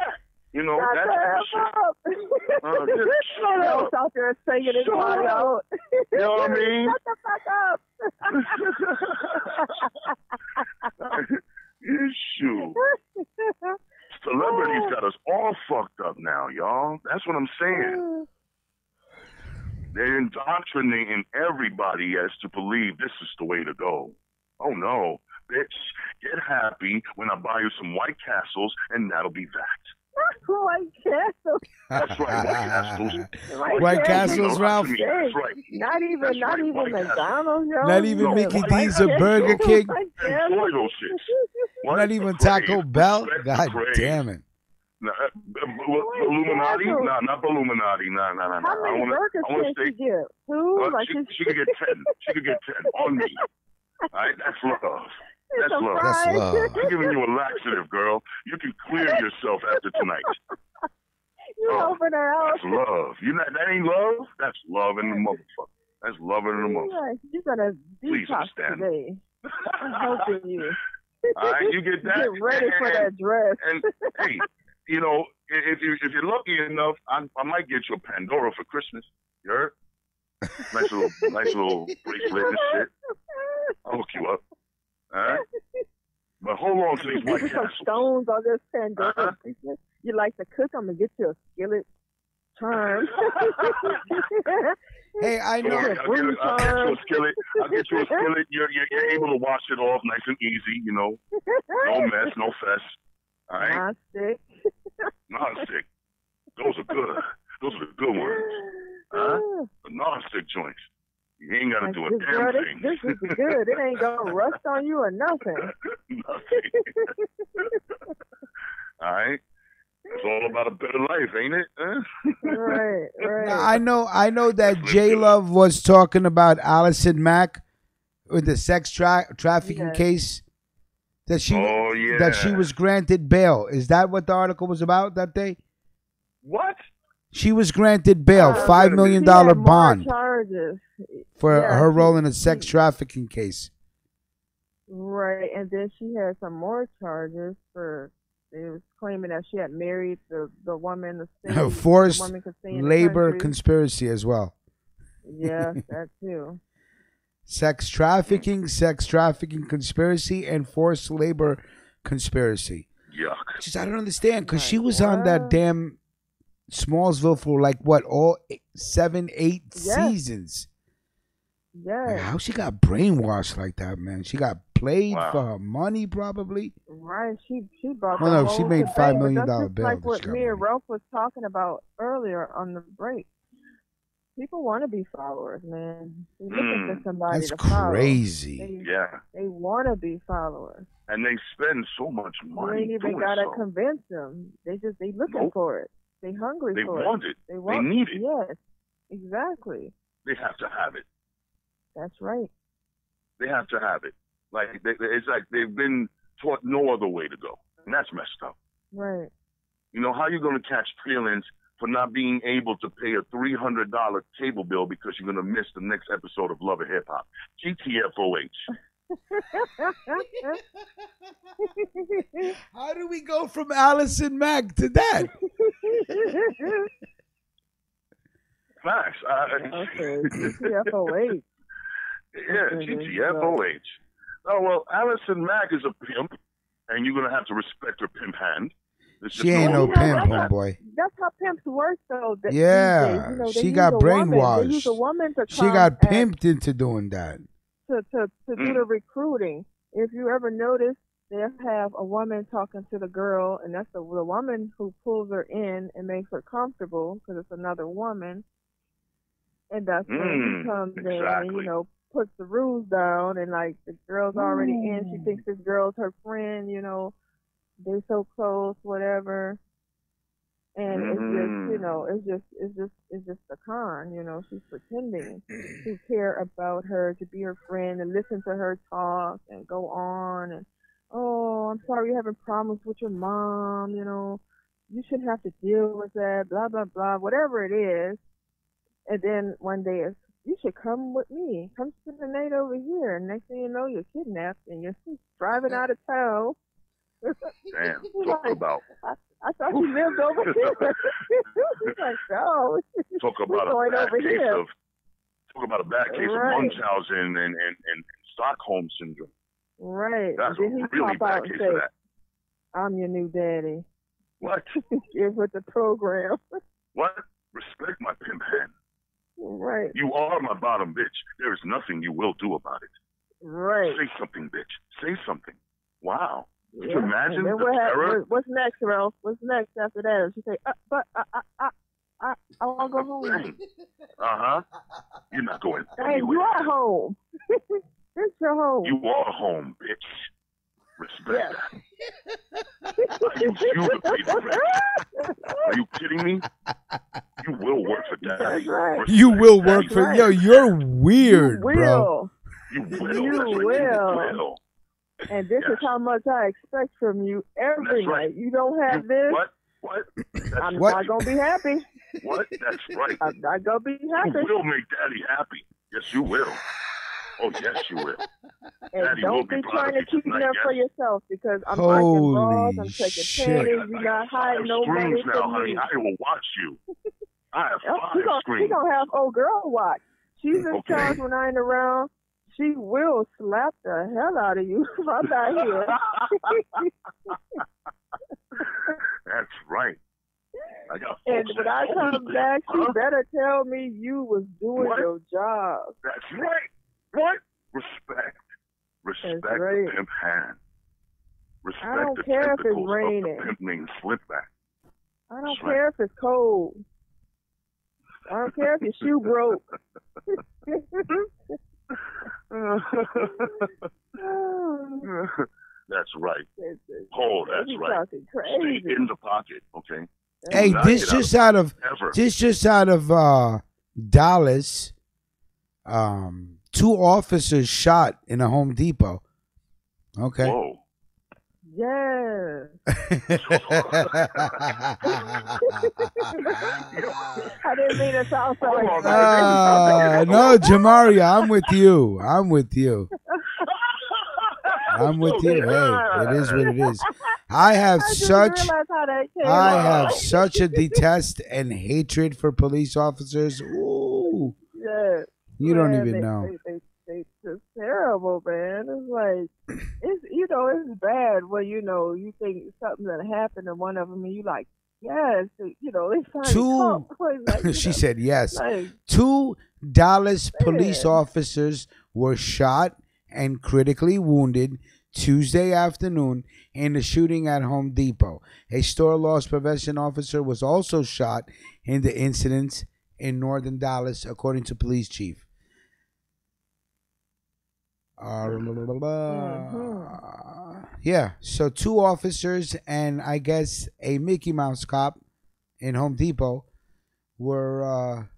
You know, that's shit. Shut up. Out there singing his heart out. You know what I mean? Shut the fuck up. Shoot. Celebrities got us all fucked up now, y'all. That's what I'm saying. They're indoctrinating everybody as to believe this is the way to go. Oh no, bitch, get happy when I buy you some White Castles, and that'll be that. White Castles. That's right, White Castles. White Castles, Ralph. That's right. Not even McDonald's, yo. Not even Mickey D's or Burger King. Enjoy those shits. Not even Taco Bell. God damn it. Illuminati? No, not the Illuminati. No. How many burgers can she get? Two? She could get 10. She could get 10 on me. All right, that's love. That's love. That's love. I'm giving you a laxative, girl. You can clear yourself after tonight. You open her out. That's love. That ain't love? That's love in the motherfucker. That's love in the motherfucker. You're gonna Please detox understand. today. I'm helping you. All right, you get that. Get ready for that dress. And hey, you know, if you're lucky enough, I might get you a Pandora for Christmas. You heard? Nice little bracelet and shit. I'll hook you up. All right? But hold on to these White Some Castles. stones on this Pandora bracelet. You like to cook? I'm gonna get you a skillet charm. Hey, I know. I'll get you a skillet. You're able to wash it off nice and easy, you know. No mess, no fess. All right? Non-stick. Non-stick. Those are good. Those are the good ones. Huh? The non-stick joints. You ain't got to do a damn thing. This is good. It ain't gonna rust on you or nothing. Nothing. All right? It's all about a better life, ain't it? Huh? Right. I know that J Love was talking about Allison Mack with the sex trafficking case that she was granted bail. Is that what the article was about that day? What? She was granted bail, $5 million bond charges for her role in a sex trafficking case. Right, and then she had some more charges for. They was claiming that she had married the woman, forced labor conspiracy as well. Yeah, that too. Sex trafficking conspiracy, and forced labor conspiracy. Yuck. Just I don't understand because she was on that damn Smallsville for like what, all 7-8 seasons. Yeah. Like, how she got brainwashed like that, man? She got played for her money, probably. Right. She bought. Well, no, she made $5 million bail. Like what me and Ralph was talking about earlier on the break. People want to be followers, man. They're looking for somebody to follow. That's crazy. They want to be followers. And they spend so much money. You ain't even gotta convince them. They looking for it. They hungry for it. They want it. They need it. Yes, exactly. They have to have it. That's right. They have to have it. Like it's like they've been taught no other way to go, and that's messed up. Right. You know, how you going to catch feelings for not being able to pay a $300 cable bill because you're going to miss the next episode of Love and Hip Hop? GTFOH. How do we go from Allison Mack to that? Facts. Okay, GTFOH. Yeah, GTFOH. Oh, well, Allison Mack is a pimp, and you're going to have to respect her pimp hand. She ain't no pimp, homeboy. That's how pimps work, though. Yeah, you know, she got brainwashed. They use a woman to she got pimped into doing that. To do the recruiting. If you ever notice, they'll have a woman talking to the girl, and that's the woman who pulls her in and makes her comfortable because it's another woman. And that's when he comes in and, you know, puts the rules down, and like the girl's already in. She thinks this girl's her friend, you know. They so close, whatever. And it's just, you know, it's just a con, you know. She's pretending to care about her, to be her friend, and listen to her talk and go on. And, oh, I'm sorry you're having problems with your mom, you know. You shouldn't have to deal with that, blah, blah, blah, whatever it is. And then one day it's, you should come with me. Come spend the night over here. And next thing you know, you're kidnapped and you're driving out of town. Damn, talk about. I thought you lived over here. He's like, no. Talk about a bad case of Munchausen and Stockholm syndrome. Right. That's and then a really bad case of that. I'm your new daddy. What? You're with the program. What? Respect my pimp hand. Right. You are my bottom bitch. There is nothing you will do about it. Right. Say something, bitch. Say something. Wow. Could you Yeah. imagine the terror? What's next, Ralph? What's next after that? She say, but I want to go home. You're not going Hey, anywhere. you are home. It's your home. You are home, bitch. Respect that. I use you to pay the rent. Are you kidding me? You will work for daddy. That's right. You will work for... right. Yo, you're weird, You will. bro. You will. You That's right. will. You will. And this is how much I expect from you every That's night. right. You don't have this. What? That's I'm What? not going to be happy. What? That's right. I'm not going to be happy. You will make daddy happy. Yes, you will. Oh, yes, you will. And Daddy will don't be proud trying of to you keep tonight, them yes? for yourself because I'm Holy taking bras, I'm taking shit. panties, you're not hiding no money Screens now, from honey. me. I will watch you. I have She's 5 screens. going to have old girl watch. She's in charge when I ain't around. She will slap the hell out of you if I'm not here. That's right. I got And folks when that I come hold it. back, you Huh? better tell me you was doing What? your job. That's right. What? Respect. Respect right. the pimp hand. Respect I don't the care if it's tentacles of raining. the pimp named Slipback. I don't That's care if it's cold. I don't care if your shoe broke. That's right. Oh, that's You right. talking crazy. Stay in the pocket, okay? Hey, Not this get just out of ever. Dallas. 2 officers shot in a Home Depot. Okay. Whoa. Yes. I didn't mean to sound so. No, Jamaria, I'm with you. I'm with you. I'm with you. Hey, it is what it is. I have such a detest and hatred for police officers. Ooh. Yeah. You don't even know. They just terrible, man. It's like it's bad when you think something that happened to one of them, and you like, yes, they finally like, she said yes. Like, 2 Dallas police officers were shot and critically wounded Tuesday afternoon in the shooting at Home Depot. A store loss prevention officer was also shot in the incidents in northern Dallas, according to police chief. Yeah, so 2 officers and I guess a Mickey Mouse cop in Home Depot were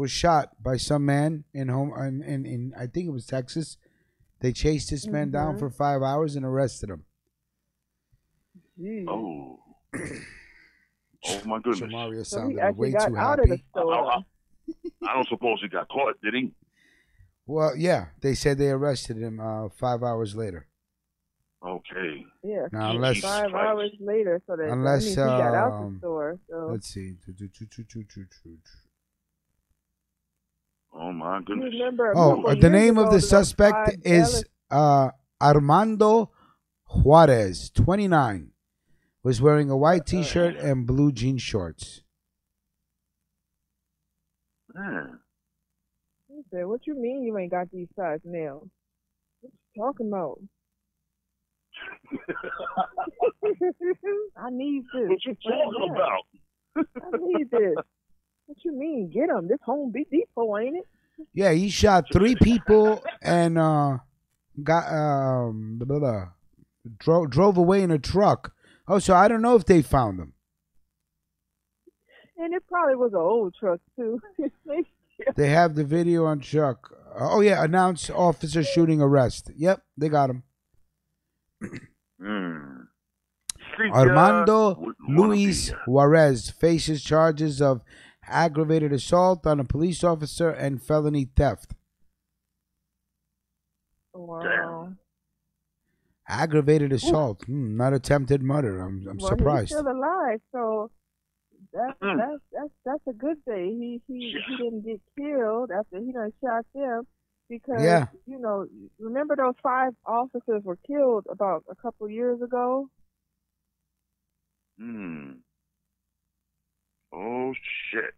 shot by some man in I think it was Texas. They chased this man down for 5 hours and arrested him. Oh. Oh my goodness. Mario So sounded way too out happy. Of the store. I don't suppose he got caught, did he? Well, yeah, they said they arrested him 5 hours later. Okay. Yeah. Now, unless 5 hours later, so that unless means he got out the store. So. Let's see. Oh my goodness. The name of the suspect is Armando Juarez, 29. Was wearing a white T-shirt and blue jean shorts. He said, "What you mean you ain't got these size nails? What you talking about?" I need this. What you talking about? I need this. What you mean? Get him. This Home Depot, ain't it? Yeah, he shot 3 people and drove away in a truck. Oh, so I don't know if they found him. And it probably was an old truck too. They have the video on truck. Oh yeah, announced officer shooting arrest. Yep, they got him. Armando Luis Juarez faces charges of aggravated assault on a police officer and felony theft. Wow. Aggravated assault, not attempted murder. I'm surprised. He's still alive, so that's a good thing. He didn't get killed after he done shot them because remember those 5 officers were killed about a couple years ago. Oh shit!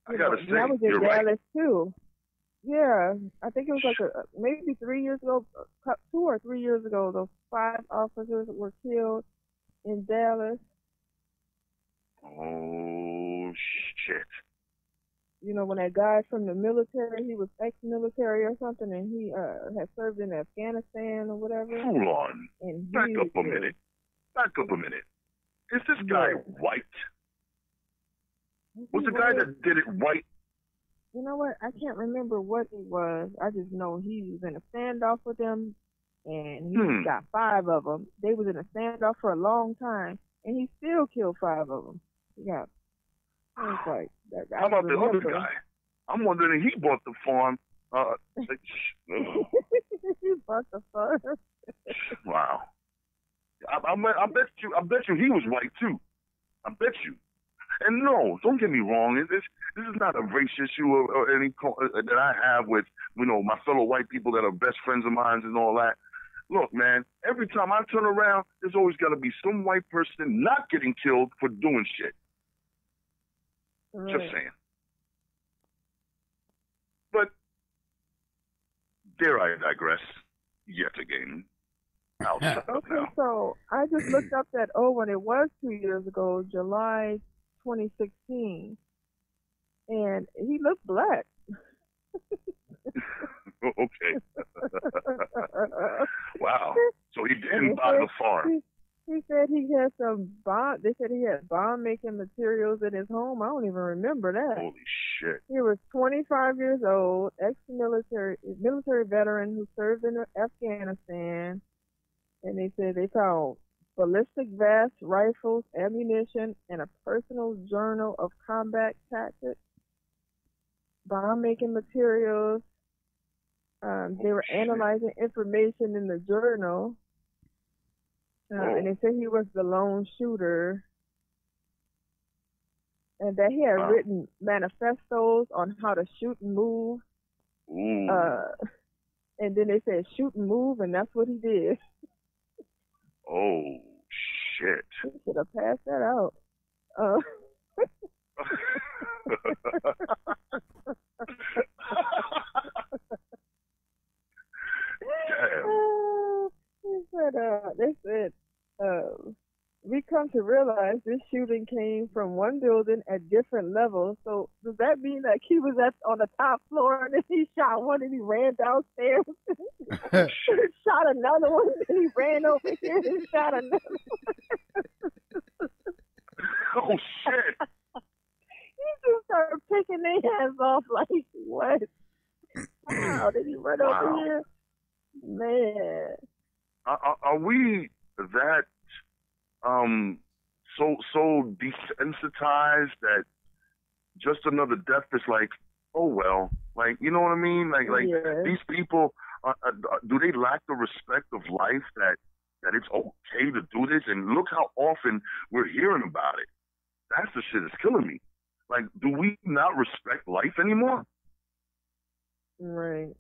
I gotta say, that was in you're Dallas right. too. Yeah, I think it was like maybe 3 years ago, 2 or 3 years ago. Those 5 officers were killed in Dallas. Oh shit! When that guy from the military, he was ex-military or something, and he had served in Afghanistan or whatever. Hold on. Back up a minute. Is this guy white? Was the guy that did it white? You know what? I can't remember what it was. I just know he was in a standoff with them, and he got 5 of them. They was in a standoff for a long time, and he still killed 5 of them. Yeah. I was like, how about the other guy? I'm wondering if he bought the farm. He bought the farm. Wow. I bet you he was white too. I bet you. And no, don't get me wrong. This is not a race issue or any that I have with my fellow white people that are best friends of mine and all that. Look, man, every time I turn around, there's always got to be some white person not getting killed for doing shit. Right. Just saying. But dare I digress yet again. Okay, so I just looked up that when it was 2 years ago, July 2016, and he looked black. Okay. Wow. So he didn't buy the farm. He said he had some bomb. They said he had bomb making materials in his home. I don't even remember that. Holy shit. He was 25 years old, military veteran who served in Afghanistan. And they said they found ballistic vests, rifles, ammunition, and a personal journal of combat tactics, bomb-making materials. They were analyzing information in the journal. And they said he was the lone shooter. And that he had written manifestos on how to shoot and move. And then they said shoot and move, and that's what he did. Oh, shit. He should have passed that out. They said, we come to realize this shooting came from one building at different levels. So does that mean that he was on the top floor and then he shot one and he ran downstairs? Shot another one and he ran over here and shot another one. Oh, shit. He just started picking their hands off like, what? Wow, did he run over here? Man. Are we that so desensitized that just another death is like, oh well, like, you know what I mean? Like these people, do they lack the respect of life that it's okay to do this? And look how often we're hearing about it. That's the shit that's killing me. Like, do we not respect life anymore? Right.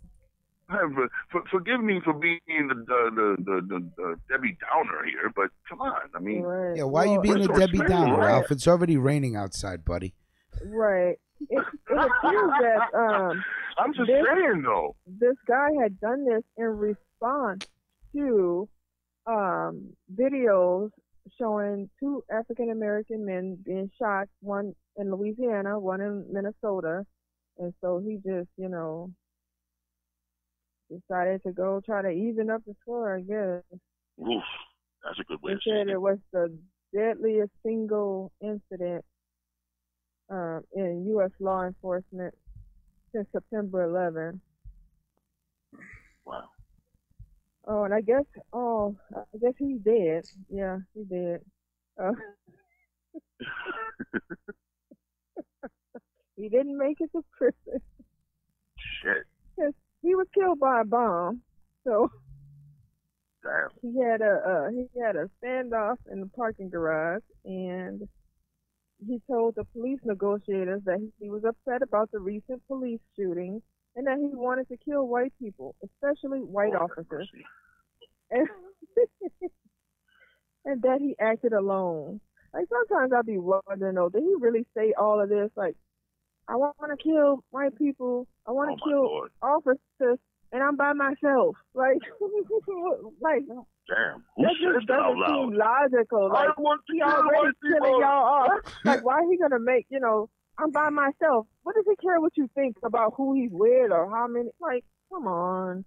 Forgive me for being the Debbie Downer here, but come on, I mean, yeah, why are you being a Debbie Downer, Ralph? It's already raining outside, buddy. Right. It appears that I'm just saying though, this guy had done this in response to videos showing two African American men being shot, one in Louisiana, one in Minnesota, and so he just, decided to go try to even up the score, I guess. Oof, that's a good way to say it. It was the deadliest single incident in U.S. law enforcement since September 11. Wow. Oh, and I guess he's dead. Yeah, he's dead. He didn't make it to prison. Shit. He was killed by a bomb, so damn. He had a standoff in the parking garage, and he told the police negotiators that he was upset about the recent police shooting and that he wanted to kill white people, especially white officers, and that he acted alone. Like, sometimes I'll be wondering, though, did he really say all of this? Like, I want to kill white people. I want to kill officers, and I'm by myself. Like, damn. That just doesn't seem logical. Like, he already killing y'all off. Like, why he gonna make, I'm by myself. What does he care what you think about who he's with or how many? Like, come on.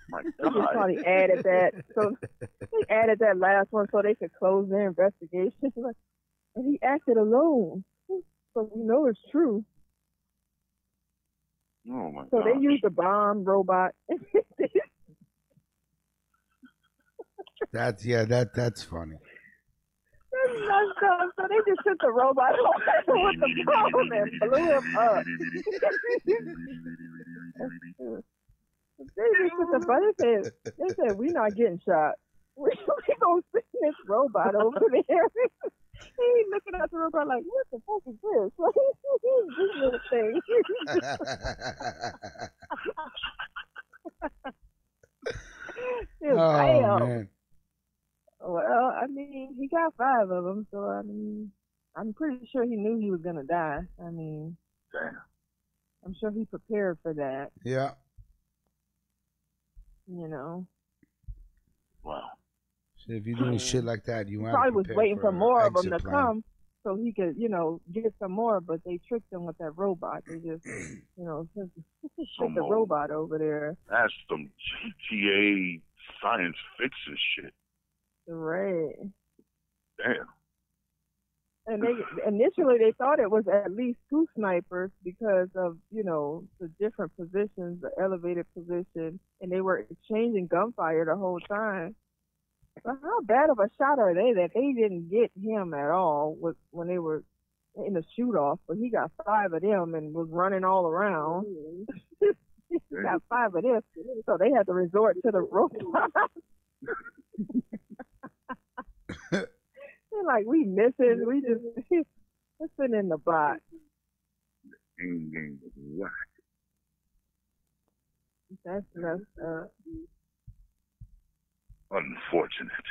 My They God. just probably added that. So they added that last one so they could close their investigation. And he acted alone. So we know it's true. Oh my So God. they used a bomb robot. That's funny. That's messed up. So they just took the robot with the bomb and blew him up. They just took the button. They said, "We not getting shot. We gonna send this robot over there." He looking at the robot like, what the fuck is this? Like, this little thing. Oh, man. Well, I mean, he got 5 of them, so I mean, I'm pretty sure he knew he was gonna die. I mean, damn. I'm sure he prepared for that. Yeah. Wow. So if you're doing shit like that, you probably was waiting for more of them to plan. come so he could, get some more, but they tricked him with that robot. They just, took the robot over there. That's some GTA science fiction shit. Right. Damn. And they initially they thought it was at least 2 snipers because of, you know, the different positions, the elevated position, and they were exchanging gunfire the whole time. So how bad of a shot are they that they didn't get him at all when they were in the shoot off? But he got 5 of them and was running all around. He got 5 of them, so they had to resort to the rope. They're like, we missing, we just listen in the box. That's messed up. Unfortunate.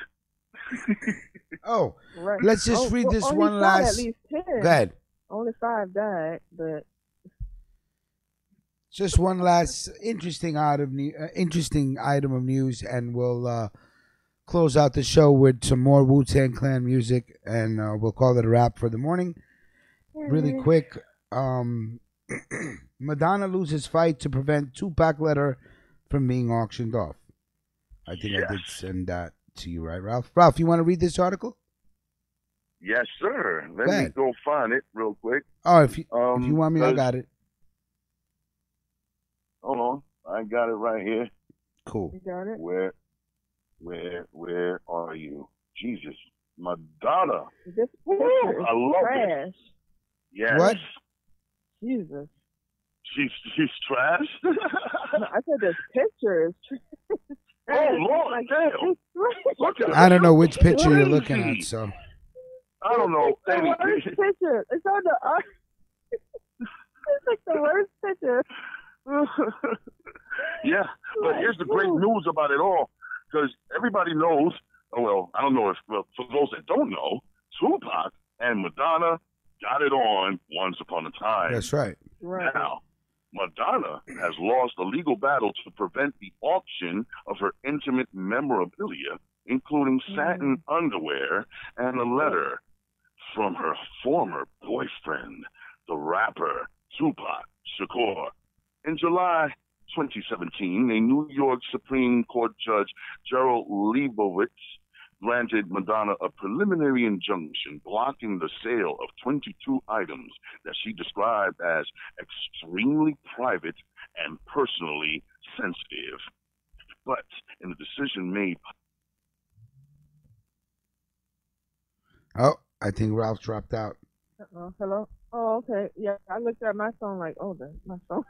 Oh, Right. let's just read this only one shot last. At least 10. Go ahead. Only 5 died, but Just one last interesting item of news, and we'll close out the show with some more Wu-Tang Clan music, and we'll call it a wrap for the morning. Really quick, Madonna loses fight to prevent Tupac letter from being auctioned off. I think I did send that to you, right, Ralph? Ralph, you want to read this article? Yes, sir. Let me go find it real quick. Oh, if you want me, I got it. Hold on, I got it right here. Cool. You got it? Where are you? Jesus, Madonna. This picture I love trash. it. Yes. What? Jesus. She's trash? No, I said this picture is trash. Oh, Lord, damn. Look at I don't know which picture you're looking at, so. I don't know. It's the worst picture. It's on the it's like the worst picture. Yeah, but here's the great news about it all, because everybody knows, well, I don't know if, well, for those that don't know, Tupac and Madonna got it on once upon a time. That's right. Now, Madonna has lost a legal battle to prevent the auction of her intimate memorabilia, including satin underwear and a letter from her former boyfriend, the rapper Tupac Shakur. In July 2017, a New York Supreme Court judge, Gerald Leibowitz, granted Madonna a preliminary injunction blocking the sale of 22 items that she described as extremely private and personally sensitive. But in the decision made... Oh, I think Ralph dropped out. Hello? Oh, okay. Yeah, I looked at my phone like, oh, my phone.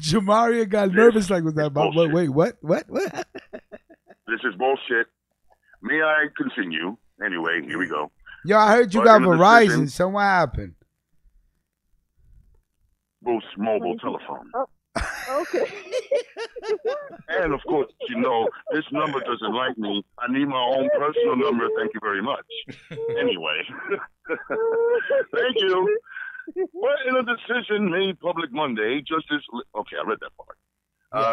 Jamaria got nervous like with that. Wait, what? This is bullshit. May I continue? Anyway, here we go. Yo, I heard you got Verizon. So what happened? Boost mobile telephone. Oh, okay. And of course, you know, this number doesn't like me. I need my own personal number. Thank you very much. Anyway, thank you. Well, in a decision made public Monday, Justice... Okay, I read that part.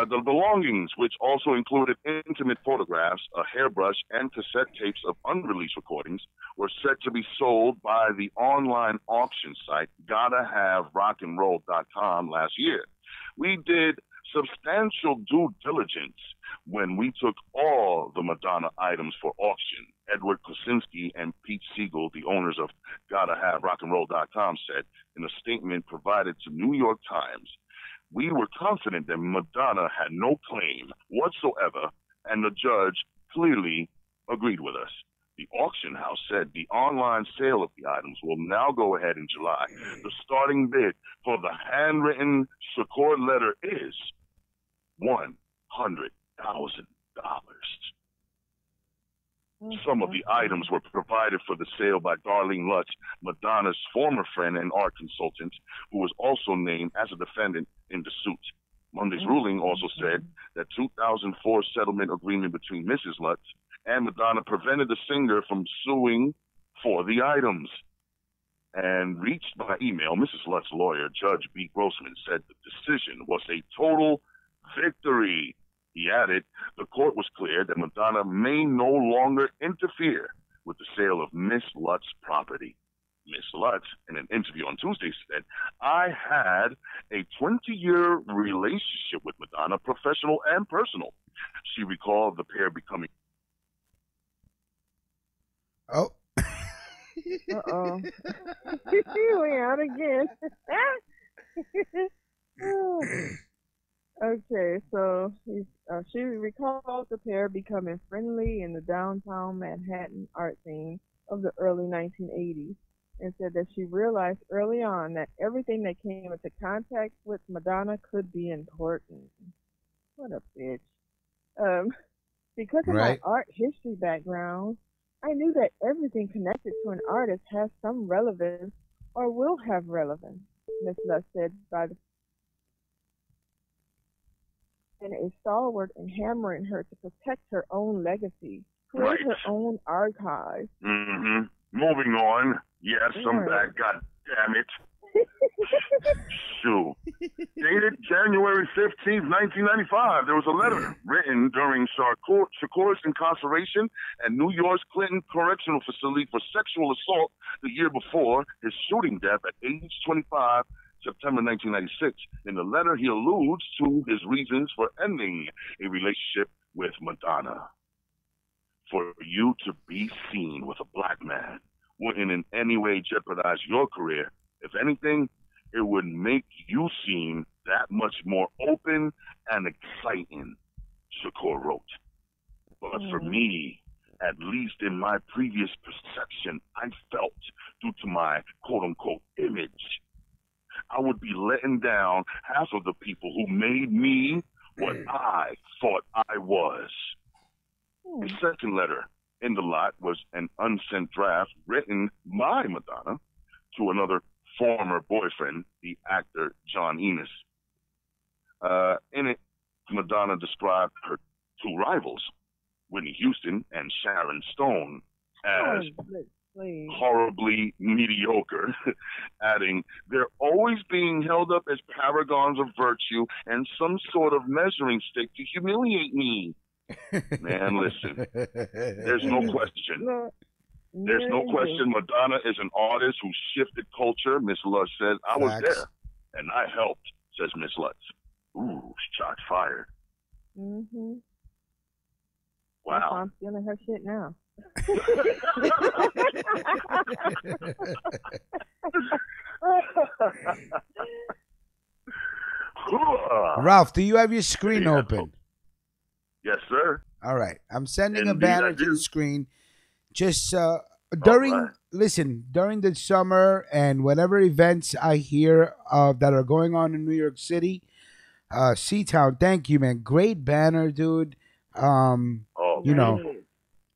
The belongings, which also included intimate photographs, a hairbrush, and cassette tapes of unreleased recordings, were set to be sold by the online auction site GottaHaveRockandRoll.com last year. We did substantial due diligence when we took all the Madonna items for auction. Edward Kosinski and Pete Siegel, the owners of GottaHaveRockandRoll.com, said in a statement provided to New York Times. We were confident that Madonna had no claim whatsoever, and the judge clearly agreed with us. The auction house said the online sale of the items will now go ahead in July. The starting bid for the handwritten Shakur letter is $100,000. Some of the items were provided for the sale by Darlene Lutz, Madonna's former friend and art consultant, who was also named as a defendant in the suit. Monday's ruling also said that 2004 settlement agreement between Mrs. Lutz and Madonna prevented the singer from suing for the items. And reached by email, Mrs. Lutz's lawyer, Judge B. Grossman, said the decision was a total victory. He added, the court was clear that Madonna may no longer interfere with the sale of Miss Lutz's property. Miss Lutz, in an interview on Tuesday, said, I had a 20-year relationship with Madonna, professional and personal. She recalled the pair becoming... Oh. Uh-oh. We out again. Okay, so she recalls the pair becoming friendly in the downtown Manhattan art scene of the early 1980s, and said that she realized early on that everything that came into contact with Madonna could be important. What a bitch. Because of my art history background, I knew that everything connected to an artist has some relevance or will have relevance, Ms. Lutz said, and a stalwart in hammering her to protect her own legacy, create her own archive. Mm-hmm. Moving on. Yes, I'm back. God damn it. Shoo. Dated January 15th, 1995, there was a letter written during Shakur's incarceration at New York's Clinton Correctional Facility for sexual assault the year before his shooting death at age 25, September 1996. In the letter, he alludes to his reasons for ending a relationship with Madonna. For you to be seen with a black man wouldn't in any way jeopardize your career. If anything, it would make you seem that much more open and exciting, Shakur wrote. But for me, at least in my previous perception, I felt, due to my quote-unquote image, I would be letting down half of the people who made me what I thought I was. The second letter in the lot was an unsent draft written by Madonna to another former boyfriend, the actor John Enos. In it, Madonna described her two rivals, Whitney Houston and Sharon Stone, as horribly mediocre, adding, they're always being held up as paragons of virtue and some sort of measuring stick to humiliate me. Man, listen, there's no question. There's no question Madonna is an artist who shifted culture. Miss Lutz said, I was there, and I helped, says Miss Lutz. Ooh, shots fired. Mm-hmm. Wow. I'm feeling her shit now. Ralph, do you have your screen open? Yes, sir. All right. I'm sending Indeed, a banner to the screen. Just during the summer and whatever events I hear that are going on in New York City, C-Town, thank you, man. Great banner, dude.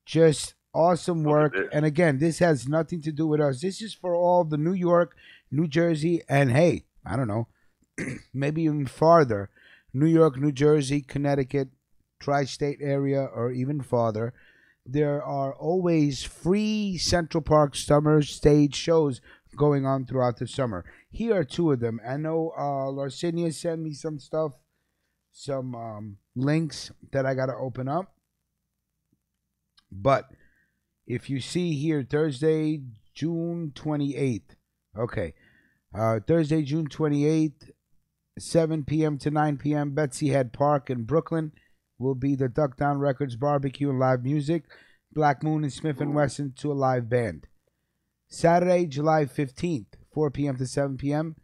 Just awesome work. And again, this has nothing to do with us. This is for all the New York, New Jersey, and hey, I don't know, maybe even farther, New York, New Jersey, Connecticut, tri-state area, or even farther. There are always free Central Park summer stage shows going on throughout the summer. Here are two of them. I know Larcinia sent me some stuff, some links that I got to open up. But if you see here, Thursday, June 28th. Okay. Thursday, June 28th, 7 p.m. to 9 p.m., Betsy Head Park in Brooklyn will be the Duck Down Records barbecue and live music. Black Moon and Smith & Wesson to a live band. Saturday, July 15th, 4 p.m. to 7 p.m.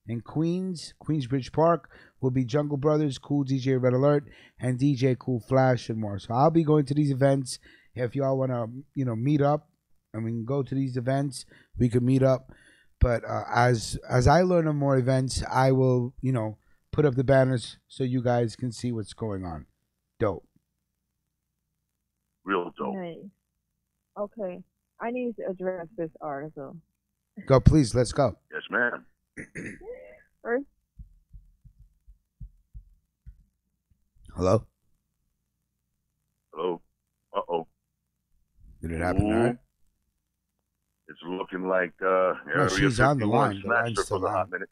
in Queensbridge Park will be Jungle Brothers, Cool DJ Red Alert, and DJ Cool Flash and more. So I'll be going to these events. If y'all want to, meet up and we can go to these events, we can meet up. But as I learn of more events, I will, put up the banners so you guys can see what's going on. Dope. Real dope. Nice. Okay. I need to address this article. Go, please. Let's go. Yes, ma'am. First. Hello? Hello? Uh-oh. Did it happen to her? It's looking like No, Area she's on the 51 line. The snatched line's her still for the on. hot minute.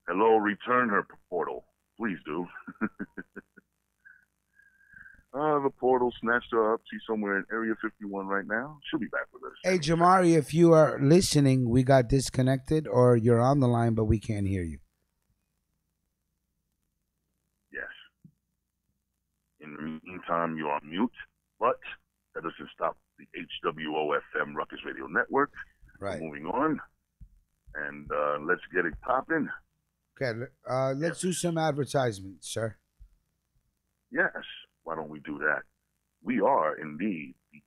Hello, return her portal. Please do. The portal snatched her up. She's somewhere in Area 51 right now. She'll be back with us. Hey, Jamari, if you are listening, we got disconnected, or you're on the line, but we can't hear you. Yes. In the meantime, you're on mute, but that doesn't stop the HWOFM Ruckus Radio Network. Right. Moving on, and let's get it popping. Okay, let's do some advertisements, sir. Yes, why don't we do that? We are indeed the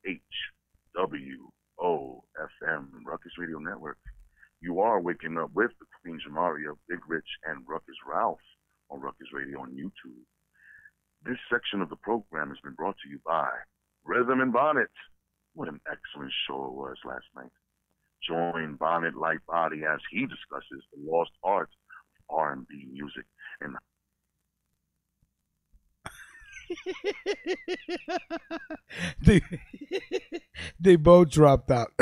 HWOFM Ruckus Radio Network. You are waking up with the Queen Jamaria, Big Rich, and Ruckus Ralph on Ruckus Radio on YouTube. This section of the program has been brought to you by Rhythm and Bonnet. What an excellent show it was last night. Join Bonnet Lightbody as he discusses the lost art of R&B music and they both dropped out.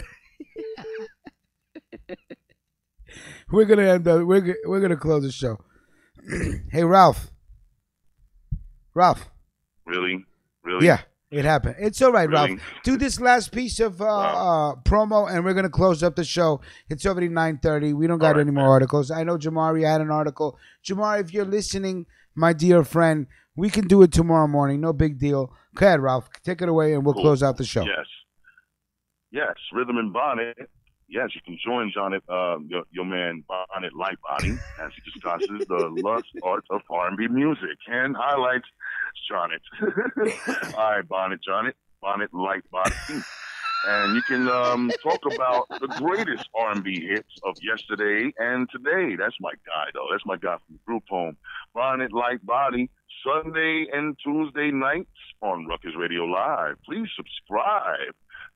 We're gonna end up. We're gonna close the show. Hey, Ralph. Really? Yeah, it happened. It's all right, Really? Ralph. Do this last piece of promo, and we're gonna close up the show. It's already 9:30. We don't got any more articles. I know Jamari had an article. Jamari, if you're listening, my dear friend, we can do it tomorrow morning. No big deal. Go ahead, Ralph. Take it away, and we'll close out the show. Yes, Rhythm and Bonnet. Yes, you can join your man Bonnet Lightbody as he discusses the lost art of R&B music and highlights Jonet. All right, Bonnet Lightbody. And you can talk about the greatest R&B hits of yesterday and today. That's my guy, though. That's my guy from the group home. Bonnet Lightbody, Sunday and Tuesday nights on Ruckus Radio Live. Please subscribe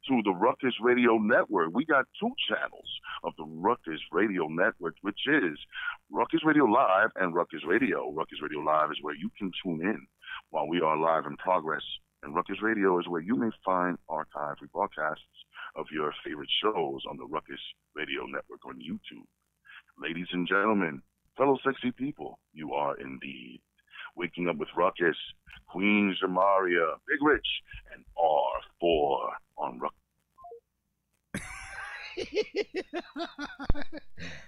to the Ruckus Radio Network. We got 2 channels of the Ruckus Radio Network, which is Ruckus Radio Live and Ruckus Radio. Ruckus Radio Live is where you can tune in while we are live in progress. And Ruckus Radio is where you may find archived rebroadcasts of your favorite shows on the Ruckus Radio Network on YouTube. Ladies and gentlemen, fellow sexy people, you are indeed waking up with Ruckus, Queen Jamaria, Big Rich, and R4 on Ruckus.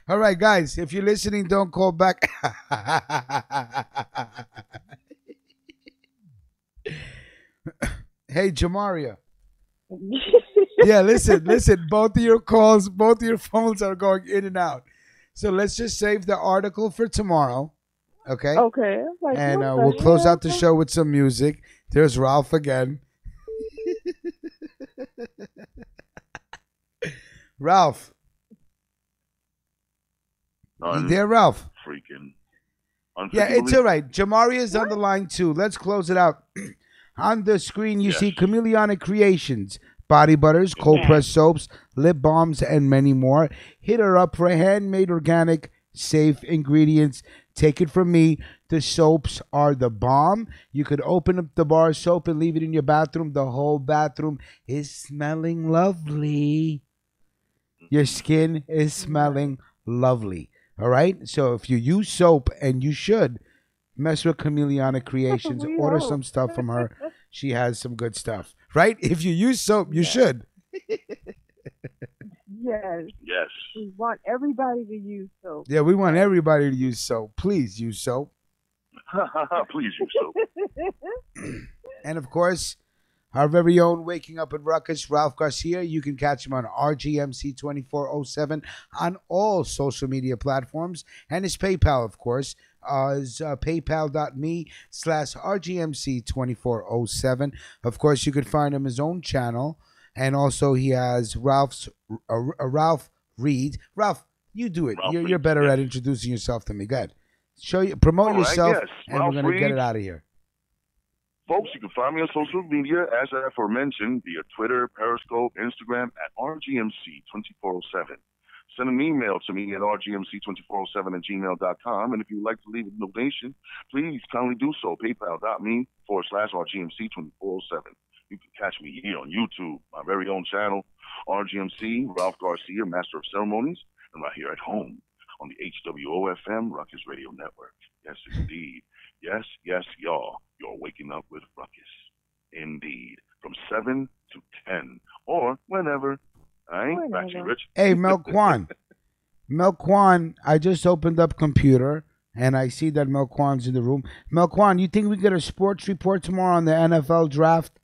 All right, guys, if you're listening, don't call back. Hey, Jamaria. Yeah, listen. Both of your calls, both of your phones are going in and out. So let's just save the article for tomorrow. Okay? Okay. And we'll close out the show with some music. There's Ralph again. Ralph. You there, Ralph? Freaking. Yeah, it's all right. Jamaria's on the line too. Let's close it out. On the screen, you see Chameleonic Creations, body butters, cold pressed soaps, lip balms, and many more. Hit her up for handmade, organic, safe ingredients. Take it from me. The soaps are the bomb. You could open up the bar soap and leave it in your bathroom. The whole bathroom is smelling lovely. Your skin is smelling lovely. All right? So if you use soap, and you should, mess with Chameleonic Creations. Order some stuff from her. She has some good stuff. Right? If you use soap, you should. Yes. We want everybody to use soap. Yeah, we want everybody to use soap. Please use soap. Please use soap. And of course, our very own Waking Up with Ruckus, Ralph Garcia. You can catch him on RGMC2407 on all social media platforms. And his PayPal, of course, is paypal.me/RGMC2407. Of course, you could find him his own channel. And also he has Ralph Reed. Ralph, you do it. You're better at introducing yourself than me. Go ahead. Promote yourself, and we're going to get it out of here. Folks, you can find me on social media, as aforementioned, via Twitter, Periscope, Instagram, at RGMC2407. Send an email to me at rgmc2407@gmail.com. And if you'd like to leave a donation, please kindly do so. PayPal.me/RGMC2407. You can catch me here on YouTube, my very own channel, RGMC, Ralph Garcia, Master of Ceremonies, and right here at home on the HWOFM Ruckus Radio Network. Yes, indeed. Yes, y'all. You're waking up with Ruckus. Indeed. From 7 to 10, or whenever. All right? man. Back to you, Rich. Hey, Melquan, I just opened up computer and I see that Melquan's in the room. Melquan, you think we get a sports report tomorrow on the NFL draft?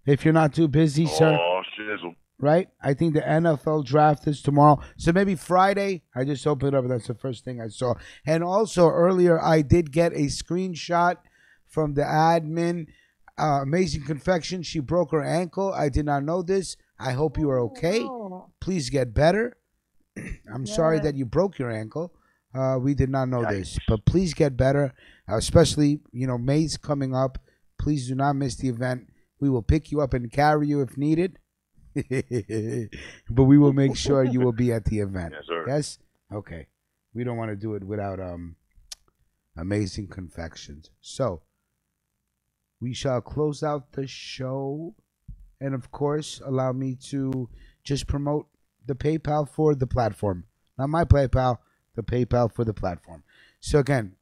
If you're not too busy, sir. Oh, shizzle. Right? I think the NFL draft is tomorrow. So maybe Friday. I just opened it up. That's the first thing I saw. And also earlier, I did get a screenshot from the admin. Amazing Confection. She broke her ankle. I did not know this. I hope you are okay. Please get better. I'm sorry that you broke your ankle. We did not know this. But please get better. Especially, May's coming up. Please do not miss the event. We will pick you up and carry you if needed. But we will make sure you will be at the event. Yes, sir. Yes? Okay. We don't want to do it without Amazing Confections. So, we shall close out the show. And, of course, allow me to just promote the PayPal for the platform. Not my PayPal, the PayPal for the platform. So, again,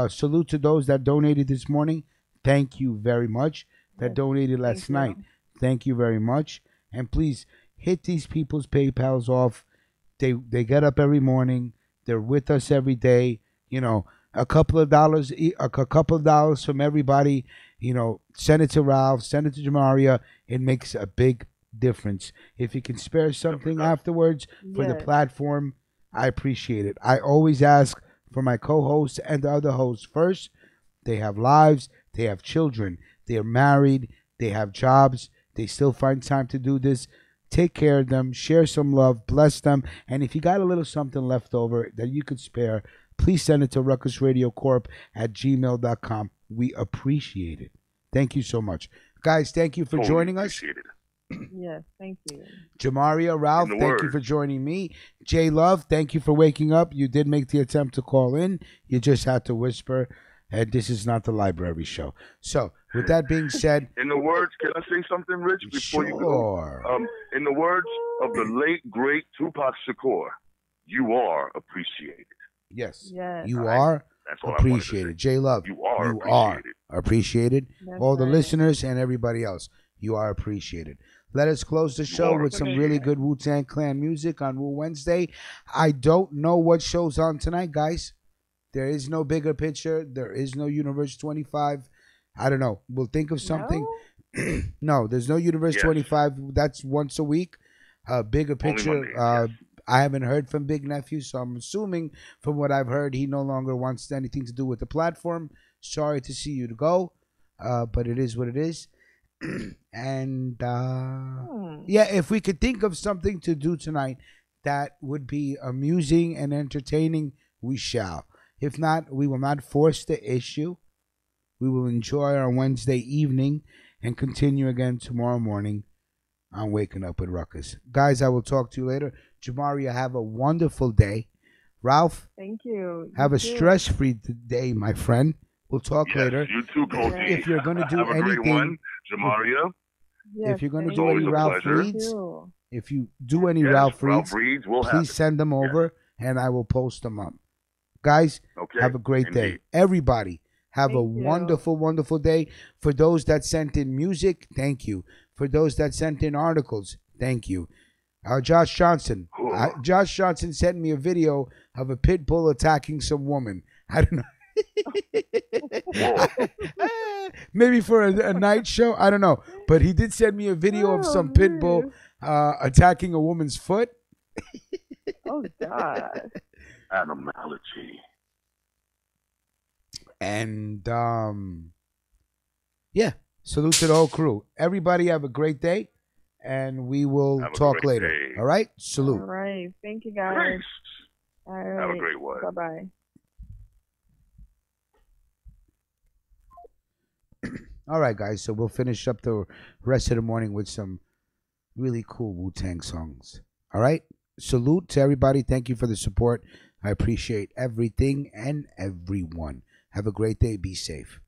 salute to those that donated this morning. Thank you very much. That donated last night. Thank you very much. And please hit these people's PayPals off. They get up every morning. They're with us every day. A couple of dollars from everybody. Send it to Ralph. Send it to Jamaria. It makes a big difference. If you can spare something afterwards for the platform, I appreciate it. I always ask for my co-hosts and the other hosts first. They have lives. They have children. They are married. They have jobs. They still find time to do this. Take care of them. Share some love. Bless them. And if you got a little something left over that you could spare, please send it to ruckusradiocorp@gmail.com. We appreciate it. Thank you so much. Guys, thank you for joining us. Yes, thank you. Jamaria, Ralph, thank you for joining me. J Love, thank you for waking up. You did make the attempt to call in. You just had to whisper. And this is not the library show. So, with that being said... In the words, can I say something, Rich, before you go? In the words of the late, great Tupac Shakur, you are appreciated. Yes. You are appreciated. J-Love, you are appreciated. All the listeners and everybody else, you are appreciated. Let us close the show with some really good Wu-Tang Clan music on Wu Wednesday. I don't know what show's on tonight, guys. There is no bigger picture. There is no Universe 25. I don't know. We'll think of something. No, there's no Universe 25. That's once a week. Bigger picture. I haven't heard from Big Nephew, so I'm assuming from what I've heard, he no longer wants anything to do with the platform. Sorry to see you go, but it is what it is. And yeah, if we could think of something to do tonight that would be amusing and entertaining, we shall. If not, we will not force the issue. We will enjoy our Wednesday evening and continue again tomorrow morning on Waking Up with Ruckus. Guys, I will talk to you later. Jamaria, have a wonderful day. Ralph, thank you. Have a stress-free day, my friend. We'll talk later. You too, Cody. If you're going to do have a anything, great one, Jamaria. If you're going to do any Ralph reads, if you do any Ralph reads, please send them over and I will post them up. Guys, have a great day. Everybody, have a wonderful, wonderful day. For those that sent in music, thank you. For those that sent in articles, thank you. Josh Johnson sent me a video of a pit bull attacking some woman. I don't know. Maybe for a night show, I don't know. But he did send me a video of some pit bull attacking a woman's foot. Oh, God. Animality. And yeah, salute to the whole crew. Everybody have a great day, and we will talk later. Day. All right? Salute. All right. Thank you, guys. Thanks. All right. Have a great one. Bye-bye. All right, guys. So we'll finish up the rest of the morning with some really cool Wu-Tang songs. All right? Salute to everybody. Thank you for the support. I appreciate everything and everyone. Have a great day. Be safe.